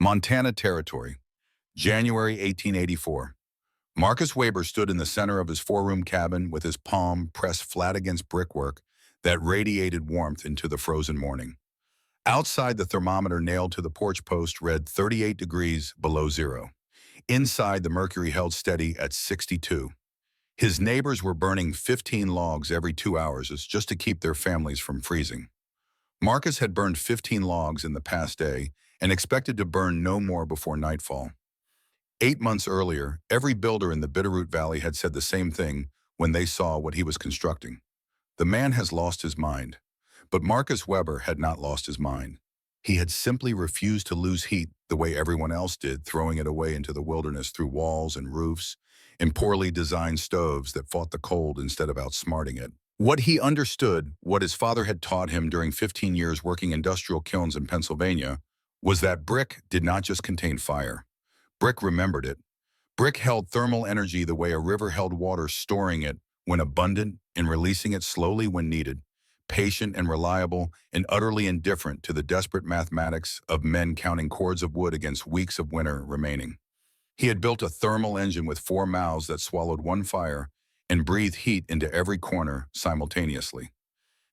Montana Territory, January 1884. Marcus Weber stood in the center of his four-room cabin with his palm pressed flat against brickwork that radiated warmth into the frozen morning. Outside, the thermometer nailed to the porch post read 38 degrees below zero. Inside, the mercury held steady at 62. His neighbors were burning 15 logs every 2 hours just to keep their families from freezing. Marcus had burned 15 logs in the past day and expected to burn no more before nightfall. 8 months earlier, every builder in the Bitterroot Valley had said the same thing when they saw what he was constructing. The man has lost his mind. But Marcus Weber had not lost his mind. He had simply refused to lose heat the way everyone else did, throwing it away into the wilderness through walls and roofs and poorly designed stoves that fought the cold instead of outsmarting it. What he understood, what his father had taught him during 15 years working industrial kilns in Pennsylvania, was that brick did not just contain fire. Brick remembered it. Brick held thermal energy the way a river held water, storing it when abundant and releasing it slowly when needed, patient and reliable and utterly indifferent to the desperate mathematics of men counting cords of wood against weeks of winter remaining. He had built a thermal engine with 4 mouths that swallowed one fire and breathed heat into every corner simultaneously.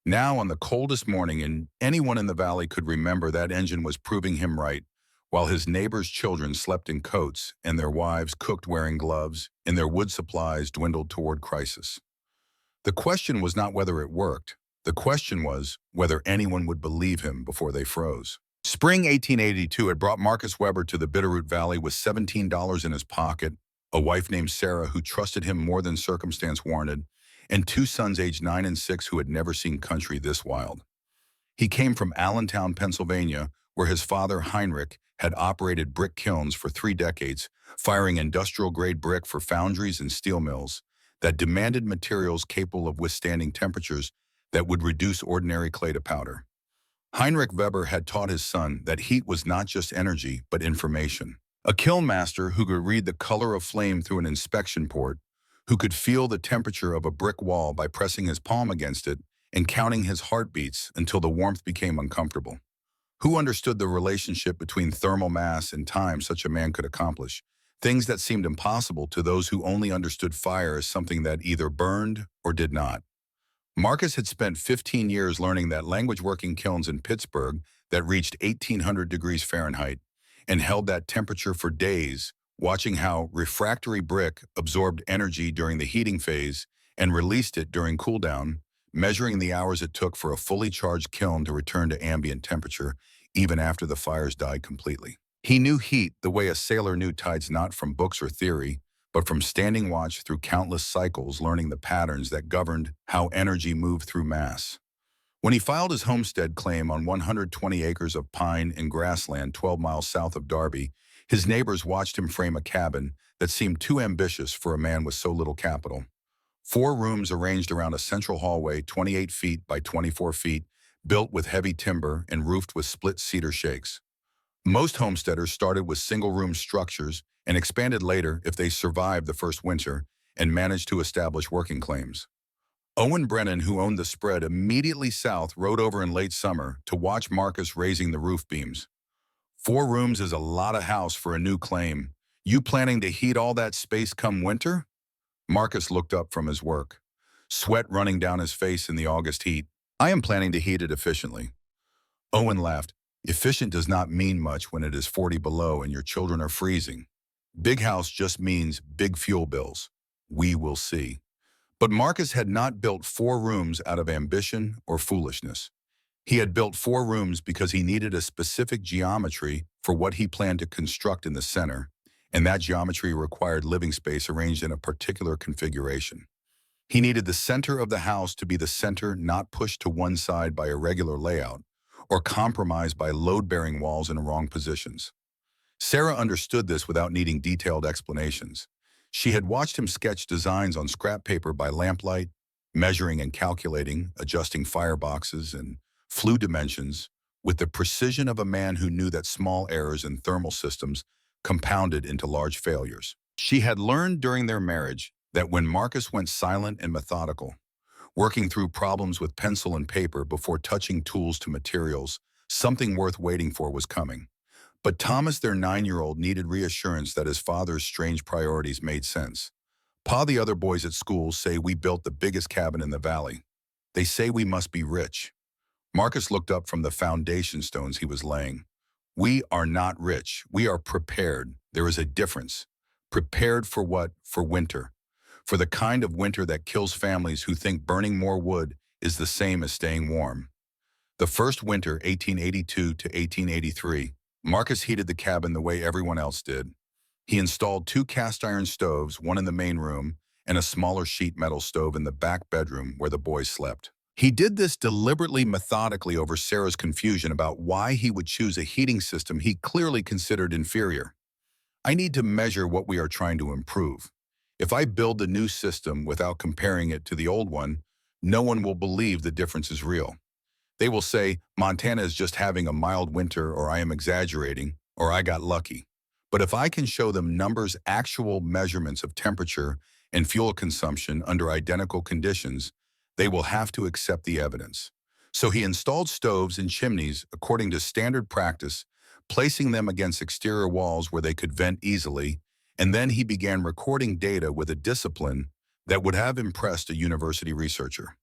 Now, on the coldest morning, and anyone in the valley could remember, that engine was proving him right, while his neighbors' children slept in coats and their wives cooked wearing gloves and their wood supplies dwindled toward crisis. The question was not whether it worked. The question was whether anyone would believe him before they froze. Spring 1882 had brought Marcus Weber to the Bitterroot Valley with $17 in his pocket, a wife named Sarah who trusted him more than circumstance warranted, and 2 sons aged 9 and 6 who had never seen country this wild. He came from Allentown, Pennsylvania, where his father, Heinrich, had operated brick kilns for 3 decades, firing industrial-grade brick for foundries and steel mills that demanded materials capable of withstanding temperatures that would reduce ordinary clay to powder. Heinrich Weber had taught his son that heat was not just energy, but information. A kiln master who could read the color of flame through an inspection port, who could feel the temperature of a brick wall by pressing his palm against it and counting his heartbeats until the warmth became uncomfortable. Who understood the relationship between thermal mass and time such a man could accomplish, things that seemed impossible to those who only understood fire as something that either burned or did not. Marcus had spent 15 years learning that language working kilns in Pittsburgh that reached 1800 degrees Fahrenheit and held that temperature for days, watching how refractory brick absorbed energy during the heating phase and released it during cool down, measuring the hours it took for a fully charged kiln to return to ambient temperature even after the fires died completely. He knew heat the way a sailor knew tides, not from books or theory, but from standing watch through countless cycles, learning the patterns that governed how energy moved through mass. When he filed his homestead claim on 120 acres of pine and grassland 12 miles south of Darby, his neighbors watched him frame a cabin that seemed too ambitious for a man with so little capital. 4 rooms arranged around a central hallway 28 feet by 24 feet, built with heavy timber and roofed with split cedar shakes. Most homesteaders started with single-room structures and expanded later if they survived the first winter and managed to establish working claims. Owen Brennan, who owned the spread immediately south, rode over in late summer to watch Marcus raising the roof beams. 4 rooms is a lot of house for a new claim. You planning to heat all that space come winter? Marcus looked up from his work, sweat running down his face in the August heat. I am planning to heat it efficiently. Owen laughed. Efficient does not mean much when it is 40 below and your children are freezing. Big house just means big fuel bills. We will see. But Marcus had not built 4 rooms out of ambition or foolishness. He had built 4 rooms because he needed a specific geometry for what he planned to construct in the center, and that geometry required living space arranged in a particular configuration. He needed the center of the house to be the center, not pushed to one side by irregular layout or compromised by load-bearing walls in wrong positions. Sarah understood this without needing detailed explanations. She had watched him sketch designs on scrap paper by lamplight, measuring and calculating, adjusting fireboxes and flue dimensions with the precision of a man who knew that small errors in thermal systems compounded into large failures. She had learned during their marriage that when Marcus went silent and methodical, working through problems with pencil and paper before touching tools to materials, something worth waiting for was coming. But Thomas, their 9-year-old, needed reassurance that his father's strange priorities made sense. Pa, the other boys at school say we built the biggest cabin in the valley. They say we must be rich. Marcus looked up from the foundation stones he was laying. We are not rich. We are prepared. There is a difference. Prepared for what? For winter. For the kind of winter that kills families who think burning more wood is the same as staying warm. The first winter, 1882 to 1883, Marcus heated the cabin the way everyone else did. He installed 2 cast iron stoves, one in the main room and a smaller sheet metal stove in the back bedroom where the boys slept. He did this deliberately, methodically over Sarah's confusion about why he would choose a heating system he clearly considered inferior. I need to measure what we are trying to improve. If I build the new system without comparing it to the old one, no one will believe the difference is real. They will say, Montana is just having a mild winter, or I am exaggerating, or I got lucky. But if I can show them numbers, actual measurements of temperature and fuel consumption under identical conditions, they will have to accept the evidence. So he installed stoves and chimneys according to standard practice, placing them against exterior walls where they could vent easily, and then he began recording data with a discipline that would have impressed a university researcher.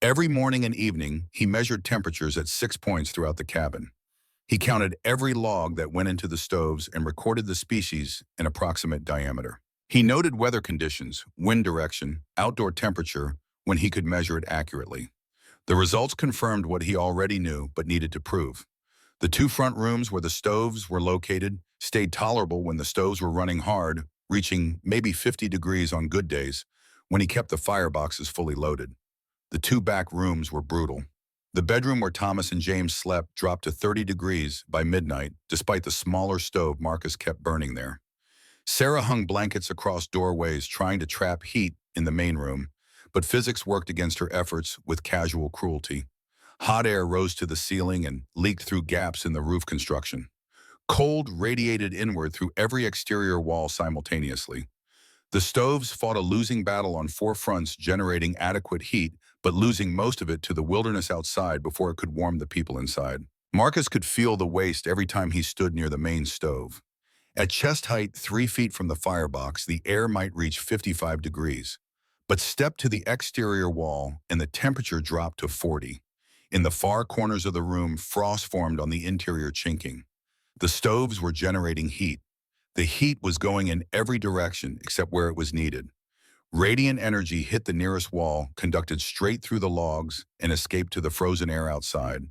Every morning and evening, he measured temperatures at 6 points throughout the cabin. He counted every log that went into the stoves and recorded the species and approximate diameter. He noted weather conditions, wind direction, outdoor temperature, when he could measure it accurately. The results confirmed what he already knew but needed to prove. The 2 front rooms where the stoves were located stayed tolerable when the stoves were running hard, reaching maybe 50 degrees on good days, when he kept the fireboxes fully loaded. The 2 back rooms were brutal. The bedroom where Thomas and James slept dropped to 30 degrees by midnight, despite the smaller stove Marcus kept burning there. Sarah hung blankets across doorways trying to trap heat in the main room, but physics worked against her efforts with casual cruelty. Hot air rose to the ceiling and leaked through gaps in the roof construction. Cold radiated inward through every exterior wall simultaneously. The stoves fought a losing battle on 4 fronts, generating adequate heat, but losing most of it to the wilderness outside before it could warm the people inside. Marcus could feel the waste every time he stood near the main stove. At chest height, 3 feet from the firebox, the air might reach 55 degrees. But step to the exterior wall and the temperature dropped to 40. In the far corners of the room, frost formed on the interior chinking. The stoves were generating heat. The heat was going in every direction except where it was needed. Radiant energy hit the nearest wall, conducted straight through the logs, and escaped to the frozen air outside.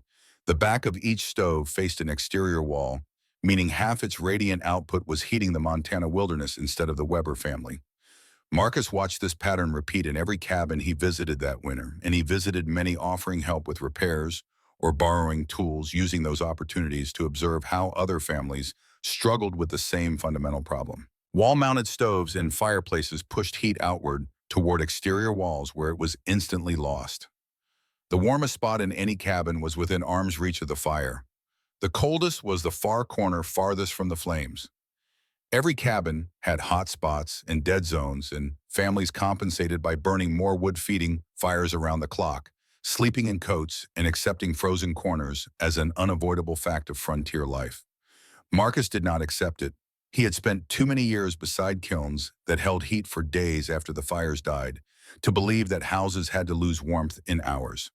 The back of each stove faced an exterior wall, meaning half its radiant output was heating the Montana wilderness instead of the Weber family. Marcus watched this pattern repeat in every cabin he visited that winter, and he visited many offering help with repairs or borrowing tools, using those opportunities to observe how other families struggled with the same fundamental problem. Wall-mounted stoves and fireplaces pushed heat outward toward exterior walls where it was instantly lost. The warmest spot in any cabin was within arm's reach of the fire. The coldest was the far corner farthest from the flames. Every cabin had hot spots and dead zones, and families compensated by burning more wood, feeding fires around the clock, sleeping in coats, and accepting frozen corners as an unavoidable fact of frontier life. Marcus did not accept it. He had spent too many years beside kilns that held heat for days after the fires died to believe that houses had to lose warmth in hours.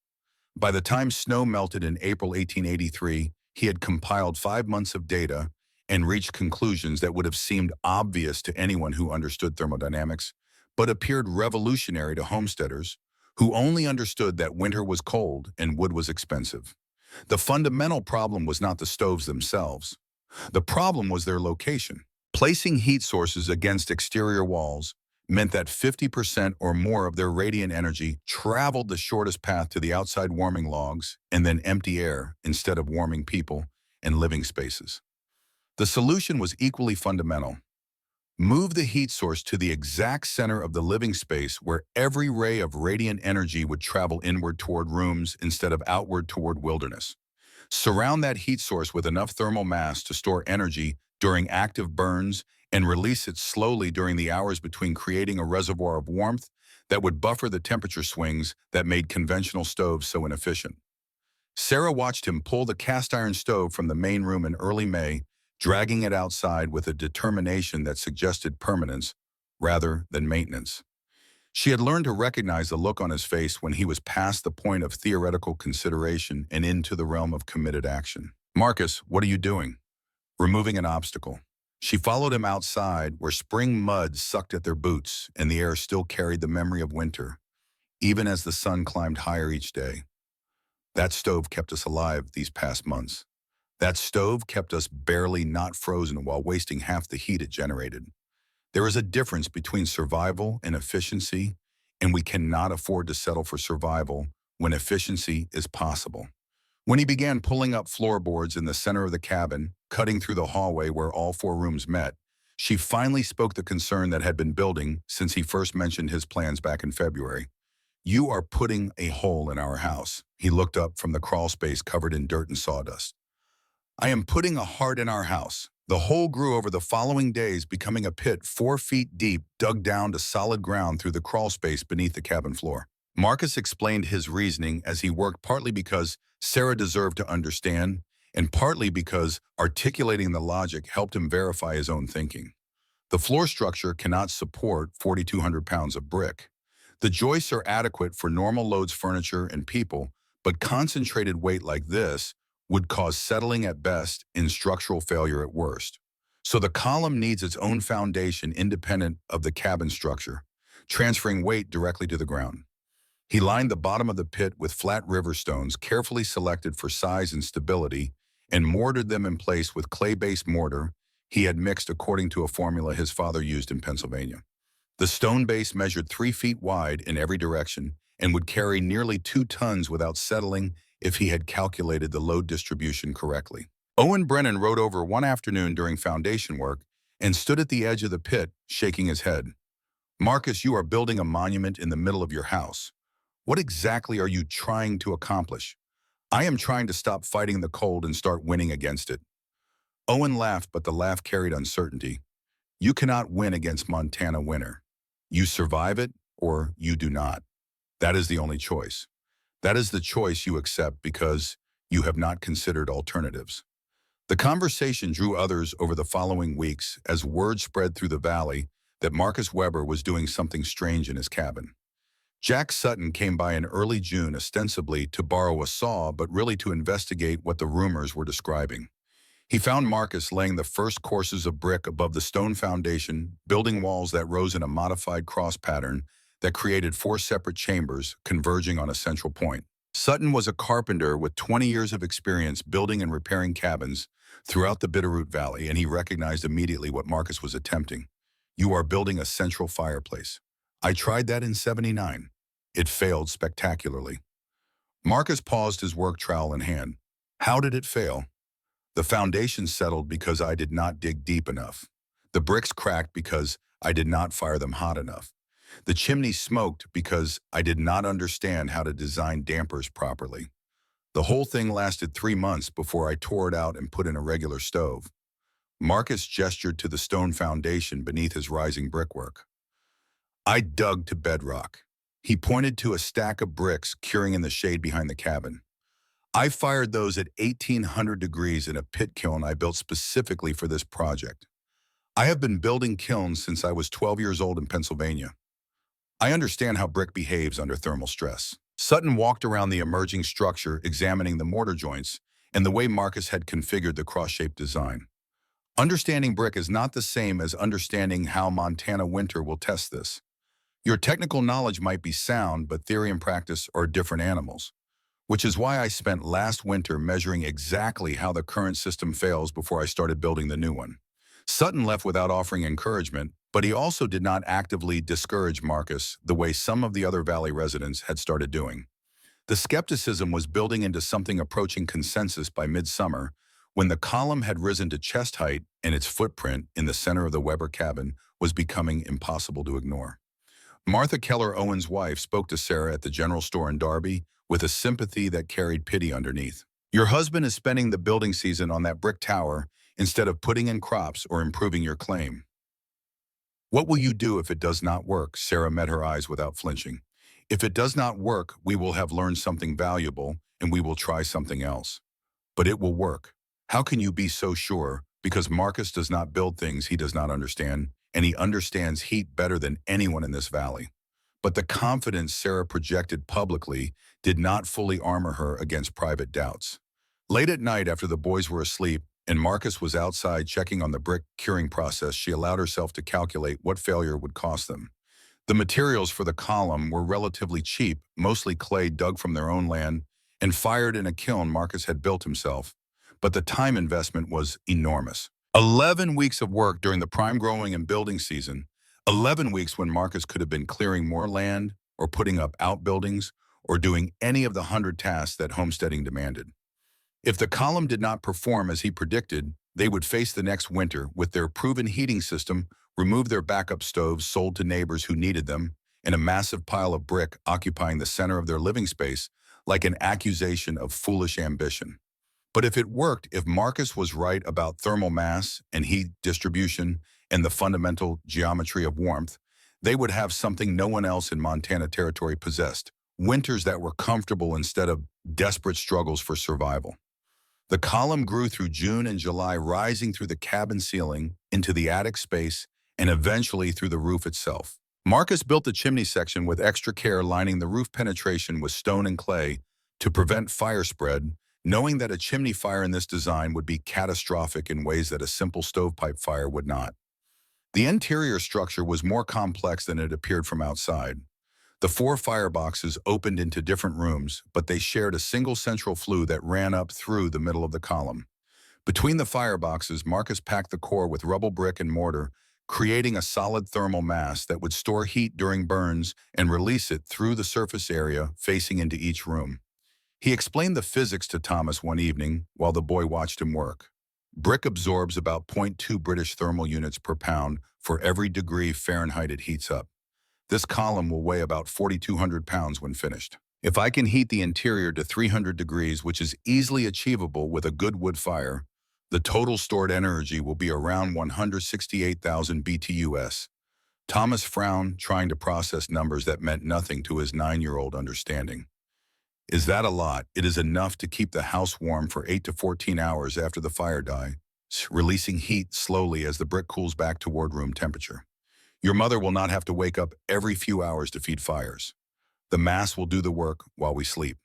By the time snow melted in April 1883, he had compiled 5 months of data and reached conclusions that would have seemed obvious to anyone who understood thermodynamics, but appeared revolutionary to homesteaders who only understood that winter was cold and wood was expensive. The fundamental problem was not the stoves themselves. The problem was their location. Placing heat sources against exterior walls meant that 50% or more of their radiant energy traveled the shortest path to the outside warming logs and then empty air instead of warming people and living spaces. The solution was equally fundamental. Move the heat source to the exact center of the living space where every ray of radiant energy would travel inward toward rooms instead of outward toward wilderness. Surround that heat source with enough thermal mass to store energy during active burns and release it slowly during the hours between, creating a reservoir of warmth that would buffer the temperature swings that made conventional stoves so inefficient. Sarah watched him pull the cast iron stove from the main room in early May, dragging it outside with a determination that suggested permanence rather than maintenance. She had learned to recognize the look on his face when he was past the point of theoretical consideration and into the realm of committed action. "Marcus, what are you doing?" "Removing an obstacle." She followed him outside, where spring mud sucked at their boots and the air still carried the memory of winter, even as the sun climbed higher each day. That stove kept us alive these past months. That stove kept us barely not frozen while wasting half the heat it generated. There is a difference between survival and efficiency, and we cannot afford to settle for survival when efficiency is possible. When he began pulling up floorboards in the center of the cabin, cutting through the hallway where all four rooms met, she finally spoke the concern that had been building since he first mentioned his plans back in February. "You are putting a hole in our house." He looked up from the crawl space covered in dirt and sawdust. "I am putting a heart in our house." The hole grew over the following days, becoming a pit 4 feet deep, dug down to solid ground through the crawl space beneath the cabin floor. Marcus explained his reasoning as he worked, partly because Sarah deserved to understand, and partly because articulating the logic helped him verify his own thinking. The floor structure cannot support 4,200 pounds of brick. The joists are adequate for normal loads, furniture, and people, but concentrated weight like this would cause settling at best and structural failure at worst. So the column needs its own foundation independent of the cabin structure, transferring weight directly to the ground. He lined the bottom of the pit with flat river stones, carefully selected for size and stability, and mortared them in place with clay-based mortar he had mixed according to a formula his father used in Pennsylvania. The stone base measured 3 feet wide in every direction and would carry nearly 2 tons without settling if he had calculated the load distribution correctly. Owen Brennan rode over one afternoon during foundation work and stood at the edge of the pit, shaking his head. "Marcus, you are building a monument in the middle of your house. What exactly are you trying to accomplish?" "I am trying to stop fighting the cold and start winning against it." Owen laughed, but the laugh carried uncertainty. "You cannot win against Montana winter. You survive it or you do not. That is the only choice. That is the choice you accept because you have not considered alternatives." The conversation drew others over the following weeks as word spread through the valley that Marcus Weber was doing something strange in his cabin. Jack Sutton came by in early June ostensibly to borrow a saw, but really to investigate what the rumors were describing. He found Marcus laying the first courses of brick above the stone foundation, building walls that rose in a modified cross pattern that created 4 separate chambers converging on a central point. Sutton was a carpenter with 20 years of experience building and repairing cabins throughout the Bitterroot Valley, and he recognized immediately what Marcus was attempting. "You are building a central fireplace. I tried that in '79. It failed spectacularly." Marcus paused, his work trowel in hand. "How did it fail?" "The foundation settled because I did not dig deep enough. The bricks cracked because I did not fire them hot enough. The chimney smoked because I did not understand how to design dampers properly. The whole thing lasted 3 months before I tore it out and put in a regular stove." Marcus gestured to the stone foundation beneath his rising brickwork. "I dug to bedrock." He pointed to a stack of bricks curing in the shade behind the cabin. "I fired those at 1,800 degrees in a pit kiln I built specifically for this project. I have been building kilns since I was 12 years old in Pennsylvania. I understand how brick behaves under thermal stress." Sutton walked around the emerging structure, examining the mortar joints and the way Marcus had configured the cross-shaped design. "Understanding brick is not the same as understanding how Montana winter will test this. Your technical knowledge might be sound, but theory and practice are different animals, which is why I spent last winter measuring exactly how the current system fails before I started building the new one." Sutton left without offering encouragement, but he also did not actively discourage Marcus the way some of the other Valley residents had started doing. The skepticism was building into something approaching consensus by midsummer, when the column had risen to chest height and its footprint in the center of the Weber cabin was becoming impossible to ignore. Martha Keller, Owen's wife, spoke to Sarah at the general store in Darby with a sympathy that carried pity underneath. "Your husband is spending the building season on that brick tower instead of putting in crops or improving your claim. What will you do if it does not work?" Sarah met her eyes without flinching. "If it does not work, we will have learned something valuable and we will try something else. But it will work. How can you be so sure?" because Marcus does not build things he does not understand, and he understands heat better than anyone in this valley. But the confidence Sarah projected publicly did not fully armor her against private doubts. Late at night after the boys were asleep and Marcus was outside checking on the brick curing process, she allowed herself to calculate what failure would cost them. The materials for the column were relatively cheap, mostly clay dug from their own land and fired in a kiln Marcus had built himself. But the time investment was enormous. 11 weeks of work during the prime growing and building season, 11 weeks when Marcus could have been clearing more land or putting up outbuildings or doing any of the 100 tasks that homesteading demanded. If the column did not perform as he predicted, they would face the next winter with their proven heating system, remove their backup stoves sold to neighbors who needed them, and a massive pile of brick occupying the center of their living space like an accusation of foolish ambition. But if it worked, if Marcus was right about thermal mass and heat distribution and the fundamental geometry of warmth, they would have something no one else in Montana territory possessed: winters that were comfortable instead of desperate struggles for survival. The column grew through June and July, rising through the cabin ceiling into the attic space and eventually through the roof itself. Marcus built the chimney section with extra care, lining the roof penetration with stone and clay to prevent fire spread, knowing that a chimney fire in this design would be catastrophic in ways that a simple stovepipe fire would not. The interior structure was more complex than it appeared from outside. The 4 fireboxes opened into different rooms, but they shared a single central flue that ran up through the middle of the column. Between the fireboxes, Marcus packed the core with rubble brick and mortar, creating a solid thermal mass that would store heat during burns and release it through the surface area facing into each room. He explained the physics to Thomas one evening while the boy watched him work. Brick absorbs about zero point 0.2 British thermal units per pound for every degree Fahrenheit it heats up. This column will weigh about 4,200 pounds when finished. If I can heat the interior to 300 degrees, which is easily achievable with a good wood fire, the total stored energy will be around 168,000 BTUs. Thomas frowned, trying to process numbers that meant nothing to his 9-year-old understanding. Is that a lot? It is enough to keep the house warm for 8 to 14 hours after the fire dies, releasing heat slowly as the brick cools back toward room temperature. Your mother will not have to wake up every few hours to feed fires. The mass will do the work while we sleep.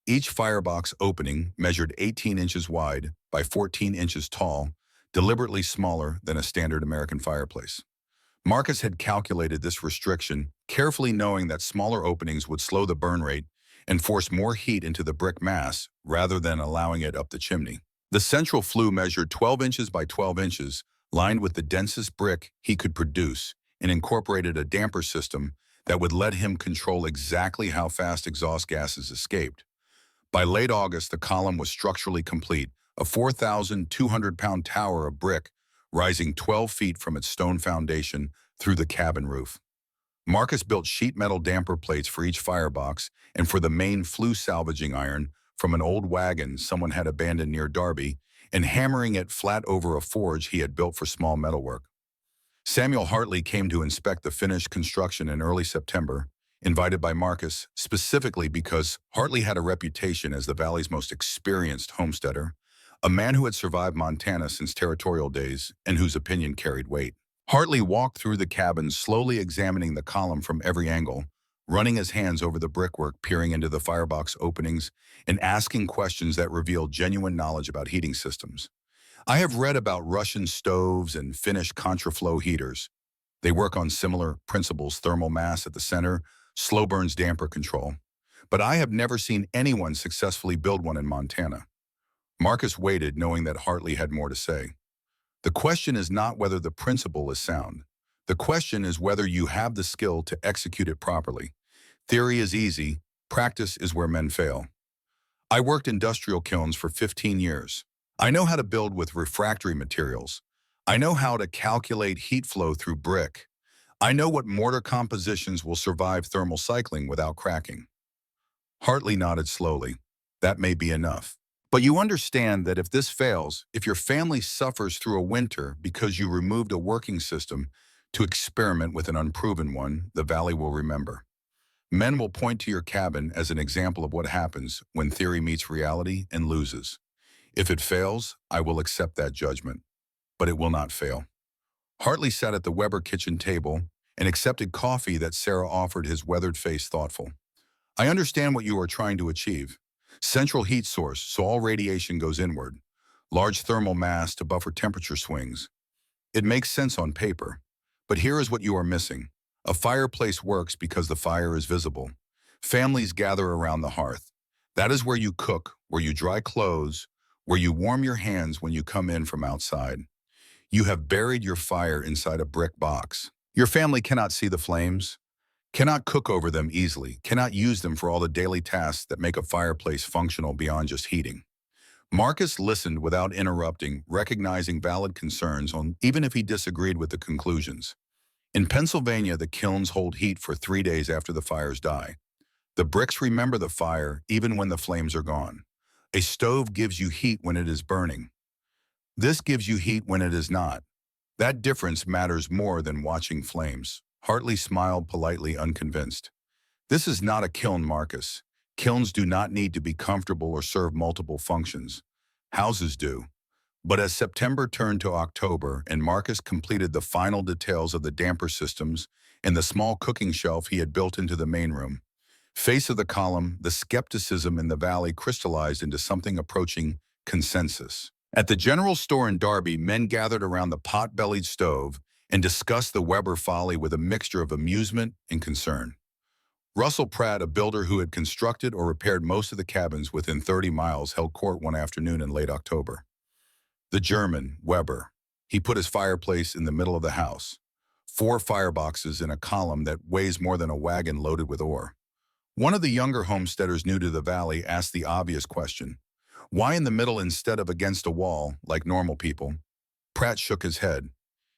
Each firebox opening measured 18 inches wide by 14 inches tall, deliberately smaller than a standard American fireplace. Marcus had calculated this restriction, carefully knowing that smaller openings would slow the burn rate and force more heat into the brick mass rather than allowing it up the chimney. The central flue measured 12 inches by 12 inches, lined with the densest brick he could produce, and incorporated a damper system that would let him control exactly how fast exhaust gases escaped. By late August, the column was structurally complete, a 4,200-pound tower of brick rising 12 feet from its stone foundation through the cabin roof. Marcus built sheet metal damper plates for each firebox and for the main flue salvaging iron from an old wagon someone had abandoned near Darby, and hammering it flat over a forge he had built for small metalwork. Samuel Hartley came to inspect the finished construction in early September, invited by Marcus specifically because Hartley had a reputation as the valley's most experienced homesteader, a man who had survived Montana since territorial days and whose opinion carried weight. Hartley walked through the cabin, slowly examining the column from every angle, running his hands over the brickwork, peering into the firebox openings, and asking questions that revealed genuine knowledge about heating systems. I have read about Russian stoves and Finnish contraflow heaters. They work on similar principles: thermal mass at the center, slow burns damper control. But I have never seen anyone successfully build one in Montana. Marcus waited, knowing that Hartley had more to say. The question is not whether the principle is sound. The question is whether you have the skill to execute it properly. Theory is easy, practice is where men fail. I worked industrial kilns for 15 years. I know how to build with refractory materials. I know how to calculate heat flow through brick. I know what mortar compositions will survive thermal cycling without cracking. Hartley nodded slowly. That may be enough. But you understand that if this fails, if your family suffers through a winter because you removed a working system to experiment with an unproven one, the valley will remember. Men will point to your cabin as an example of what happens when theory meets reality and loses. If it fails, I will accept that judgment. but it will not fail. Hartley sat at the Weber kitchen table and accepted coffee that Sarah offered, his weathered face thoughtful. I understand what you are trying to achieve. Central heat source, so all radiation goes inward. Large thermal mass to buffer temperature swings. It makes sense on paper. But here is what you are missing. A fireplace works because the fire is visible. Families gather around the hearth. That is where you cook, where you dry clothes, where you warm your hands when you come in from outside. You have buried your fire inside a brick box. Your family cannot see the flames, cannot cook over them easily, cannot use them for all the daily tasks that make a fireplace functional beyond just heating. Marcus listened without interrupting, recognizing valid concerns, even if he disagreed with the conclusions. In Pennsylvania, the kilns hold heat for 3 days after the fires die. The bricks remember the fire even when the flames are gone. A stove gives you heat when it is burning. This gives you heat when it is not. That difference matters more than watching flames. Hartley smiled politely, unconvinced. This is not a kiln, Marcus. Kilns do not need to be comfortable or serve multiple functions. Houses do. But as September turned to October and Marcus completed the final details of the damper systems and the small cooking shelf he had built into the main room, face of the column, the skepticism in the valley crystallized into something approaching consensus. At the general store in Derby, men gathered around the pot-bellied stove and discussed the Weber folly with a mixture of amusement and concern. Russell Pratt, a builder who had constructed or repaired most of the cabins within 30 miles, held court one afternoon in late October. The German, Weber. He put his fireplace in the middle of the house. 4 fireboxes in a column that weighs more than a wagon loaded with ore. One of the younger homesteaders new to the valley asked the obvious question. Why in the middle instead of against a wall, like normal people? Pratt shook his head.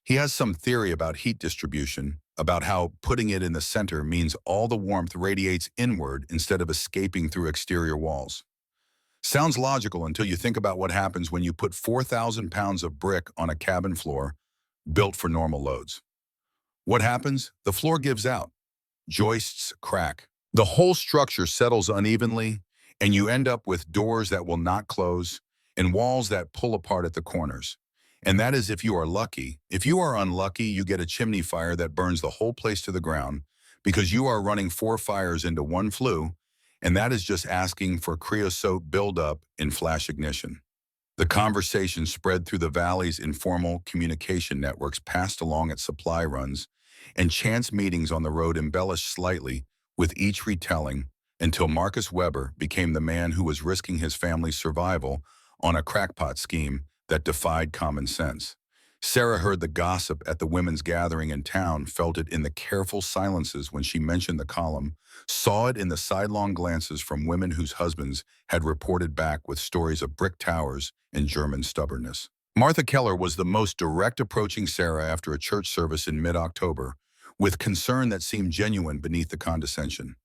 He has some theory about heat distribution, about how putting it in the center means all the warmth radiates inward instead of escaping through exterior walls. Sounds logical until you think about what happens when you put 4,000 pounds of brick on a cabin floor built for normal loads. What happens? The floor gives out. Joists crack. The whole structure settles unevenly, and you end up with doors that will not close and walls that pull apart at the corners. And that is if you are lucky. If you are unlucky, you get a chimney fire that burns the whole place to the ground because you are running 4 fires into one flue, and that is just asking for creosote buildup in flash ignition. The conversation spread through the valley's informal communication networks, passed along at supply runs, and chance meetings on the road embellished slightly with each retelling until Marcus Weber became the man who was risking his family's survival on a crackpot scheme that defied common sense. Sarah heard the gossip at the women's gathering in town, felt it in the careful silences when she mentioned the column, saw it in the sidelong glances from women whose husbands had reported back with stories of brick towers and German stubbornness. Martha Keller was the most direct, approaching Sarah after a church service in mid-October, with concern that seemed genuine beneath the condescension.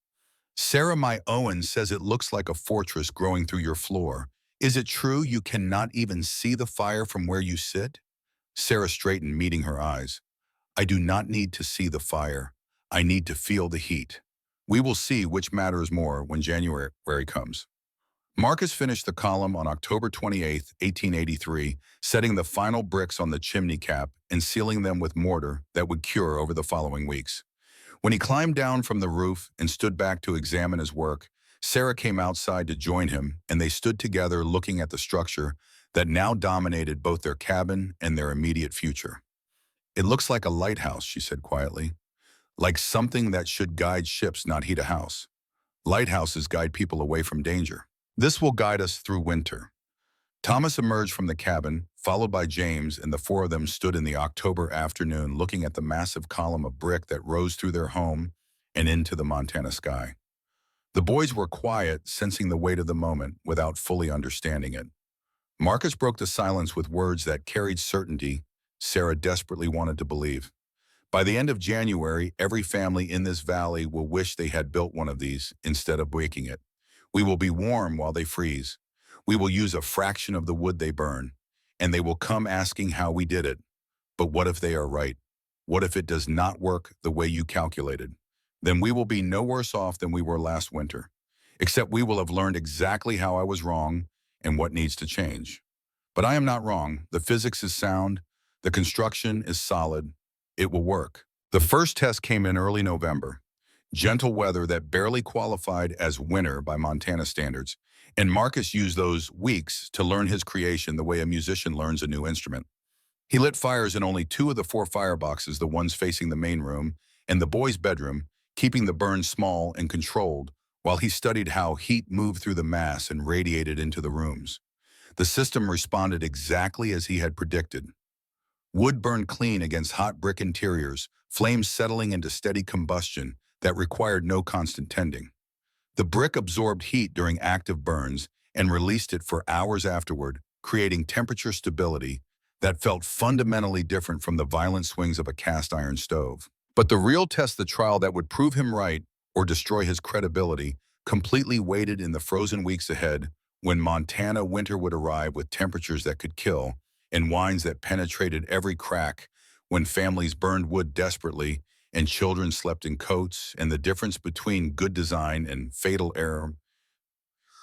Sarah, my Owen says it looks like a fortress growing through your floor. Is it true you cannot even see the fire from where you sit? Sarah straightened, meeting her eyes. I do not need to see the fire. I need to feel the heat. We will see which matters more when January comes. Marcus finished the column on October 28, 1883, setting the final bricks on the chimney cap and sealing them with mortar that would cure over the following weeks. When he climbed down from the roof and stood back to examine his work, Sarah came outside to join him, and they stood together looking at the structure that now dominated both their cabin and their immediate future. It looks like a lighthouse, she said quietly, like something that should guide ships, not heat a house. Lighthouses guide people away from danger. This will guide us through winter. Thomas emerged from the cabin, followed by James, and the 4 of them stood in the October afternoon looking at the massive column of brick that rose through their home and into the Montana sky. The boys were quiet, sensing the weight of the moment without fully understanding it. Marcus broke the silence with words that carried certainty Sarah desperately wanted to believe. By the end of January, every family in this valley will wish they had built one of these instead of breaking it. We will be warm while they freeze. We will use a fraction of the wood they burn, and they will come asking how we did it. But what if they are right? What if it does not work the way you calculated? Then we will be no worse off than we were last winter, except we will have learned exactly how I was wrong and what needs to change. But I am not wrong. The physics is sound. The construction is solid. It will work. The first test came in early November. Gentle weather that barely qualified as winter by Montana standards, and Marcus used those weeks to learn his creation the way a musician learns a new instrument. He lit fires in only two of the four fireboxes, the ones facing the main room and the boys' bedroom, keeping the burn small and controlled while he studied how heat moved through the mass and radiated into the rooms. The system responded exactly as he had predicted. Wood burned clean against hot brick interiors, flames settling into steady combustion that required no constant tending. The brick absorbed heat during active burns and released it for hours afterward, creating temperature stability that felt fundamentally different from the violent swings of a cast iron stove. But the real test, the trial that would prove him right or destroy his credibility, completely waited in the frozen weeks ahead when Montana winter would arrive with temperatures that could kill and winds that penetrated every crack, when families burned wood desperately and children slept in coats, and the difference between good design and fatal error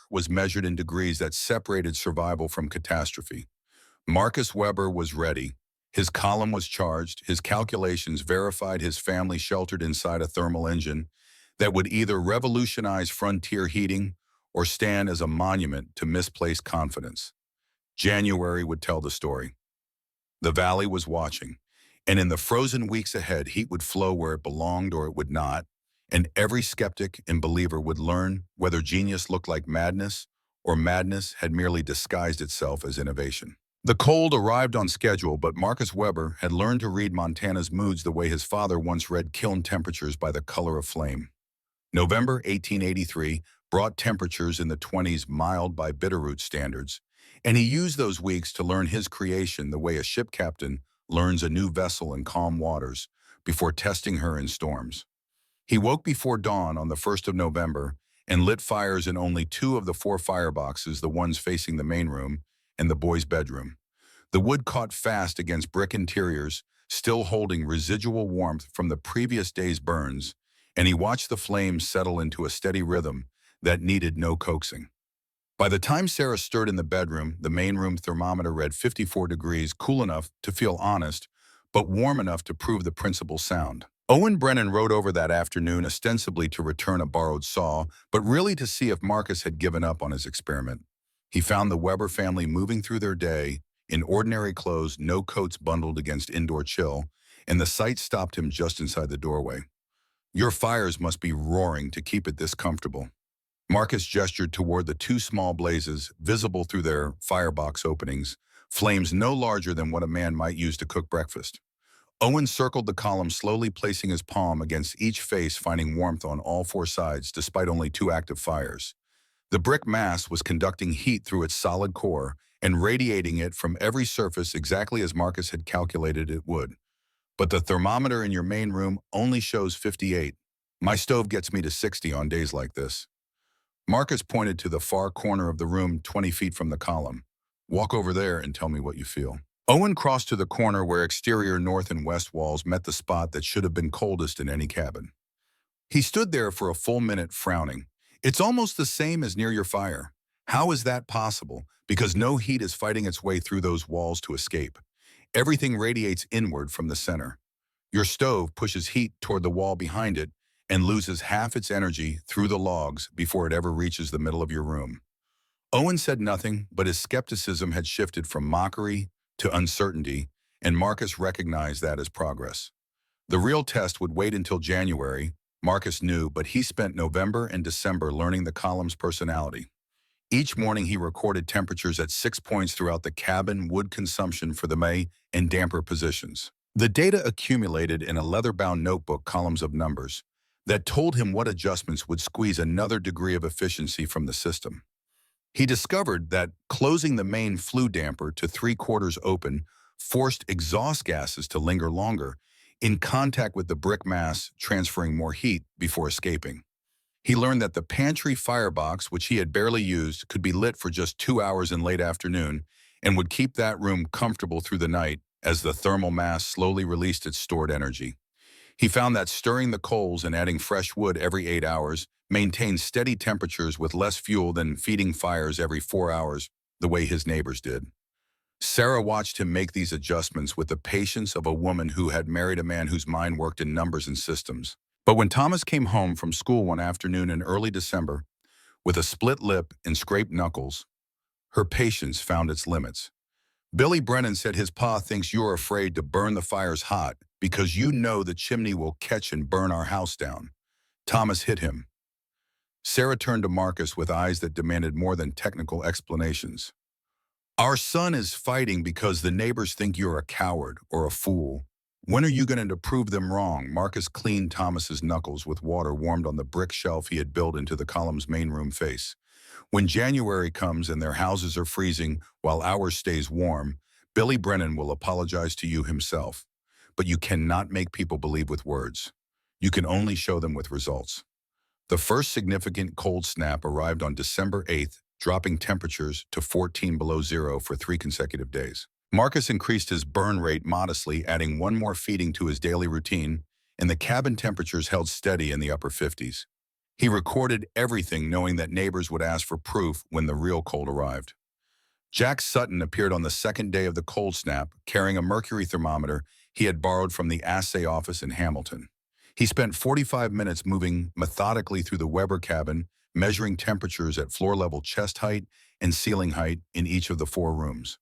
was measured in degrees that separated survival from catastrophe. Marcus Weber was ready. His column was charged, his calculations verified, his family sheltered inside a thermal engine that would either revolutionize frontier heating or stand as a monument to misplaced confidence. January would tell the story. The valley was watching, and in the frozen weeks ahead, heat would flow where it belonged or it would not, and every skeptic and believer would learn whether genius looked like madness or madness had merely disguised itself as innovation. The cold arrived on schedule, but Marcus Weber had learned to read Montana's moods the way his father once read kiln temperatures by the color of flame. November 1883 brought temperatures in the 20s, mild by Bitterroot standards, and he used those weeks to learn his creation the way a ship captain learns a new vessel in calm waters before testing her in storms. He woke before dawn on the 1st of November and lit fires in only two of the four fireboxes, the ones facing the main room and the boys' bedroom. The wood caught fast against brick interiors, still holding residual warmth from the previous day's burns, and he watched the flames settle into a steady rhythm that needed no coaxing. By the time Sarah stirred in the bedroom, the main room thermometer read 54 degrees, cool enough to feel honest, but warm enough to prove the principle sound. Owen Brennan rode over that afternoon ostensibly to return a borrowed saw, but really to see if Marcus had given up on his experiment. He found the Weber family moving through their day in ordinary clothes, no coats bundled against indoor chill, and the sight stopped him just inside the doorway. "Your fires must be roaring to keep it this comfortable." Marcus gestured toward the two small blazes visible through their firebox openings, flames no larger than what a man might use to cook breakfast. Owen circled the column, slowly placing his palm against each face, finding warmth on all four sides despite only two active fires. The brick mass was conducting heat through its solid core and radiating it from every surface exactly as Marcus had calculated it would. "But the thermometer in your main room only shows 58. My stove gets me to 60 on days like this." Marcus pointed to the far corner of the room 20 feet from the column. "Walk over there and tell me what you feel." Owen crossed to the corner where exterior north and west walls met the spot that should have been coldest in any cabin. He stood there for a full minute, frowning. "It's almost the same as near your fire. How is that possible? Because no heat is fighting its way through those walls to escape. Everything radiates inward from the center. Your stove pushes heat toward the wall behind it and loses half its energy through the logs before it ever reaches the middle of your room." Owen said nothing, but his skepticism had shifted from mockery to uncertainty, and Marcus recognized that as progress. The real test would wait until January, Marcus knew, but he spent November and December learning the column's personality. Each morning he recorded temperatures at 6 points throughout the cabin, wood consumption for the May, and damper positions. The data accumulated in a leather-bound notebook, columns of numbers, that told him what adjustments would squeeze another degree of efficiency from the system. He discovered that closing the main flue damper to 3/4 open forced exhaust gases to linger longer, in contact with the brick mass, transferring more heat before escaping. He learned that the pantry firebox, which he had barely used, could be lit for just 2 hours in late afternoon and would keep that room comfortable through the night as the thermal mass slowly released its stored energy. He found that stirring the coals and adding fresh wood every 8 hours maintained steady temperatures with less fuel than feeding fires every 4 hours, the way his neighbors did. Sarah watched him make these adjustments with the patience of a woman who had married a man whose mind worked in numbers and systems. But when Thomas came home from school one afternoon in early December, with a split lip and scraped knuckles, her patience found its limits. Billy Brennan said his pa thinks you're afraid to burn the fires hot because you know the chimney will catch and burn our house down. Thomas hit him. Sarah turned to Marcus with eyes that demanded more than technical explanations. Our son is fighting because the neighbors think you're a coward or a fool. When are you going to prove them wrong? Marcus cleaned Thomas's knuckles with water warmed on the brick shelf he had built into the column's main room face. When January comes and their houses are freezing while ours stays warm, Billy Brennan will apologize to you himself. But you cannot make people believe with words. You can only show them with results. The first significant cold snap arrived on December 8th, dropping temperatures to 14 below zero for 3 consecutive days. Marcus increased his burn rate modestly, adding one more feeding to his daily routine, and the cabin temperatures held steady in the upper 50s. He recorded everything, knowing that neighbors would ask for proof when the real cold arrived. Jack Sutton appeared on the second day of the cold snap, carrying a mercury thermometer he had borrowed from the assay office in Hamilton. He spent 45 minutes moving methodically through the Weber cabin, measuring temperatures at floor-level chest height and ceiling height in each of the 4 rooms.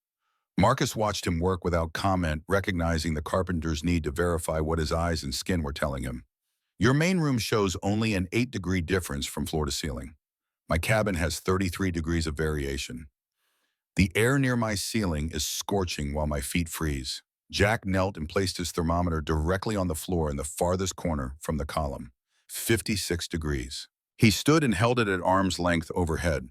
Marcus watched him work without comment, recognizing the carpenter's need to verify what his eyes and skin were telling him. Your main room shows only an 8-degree difference from floor to ceiling. My cabin has 33 degrees of variation. The air near my ceiling is scorching while my feet freeze. Jack knelt and placed his thermometer directly on the floor in the farthest corner from the column. 56 degrees. He stood and held it at arm's length overhead.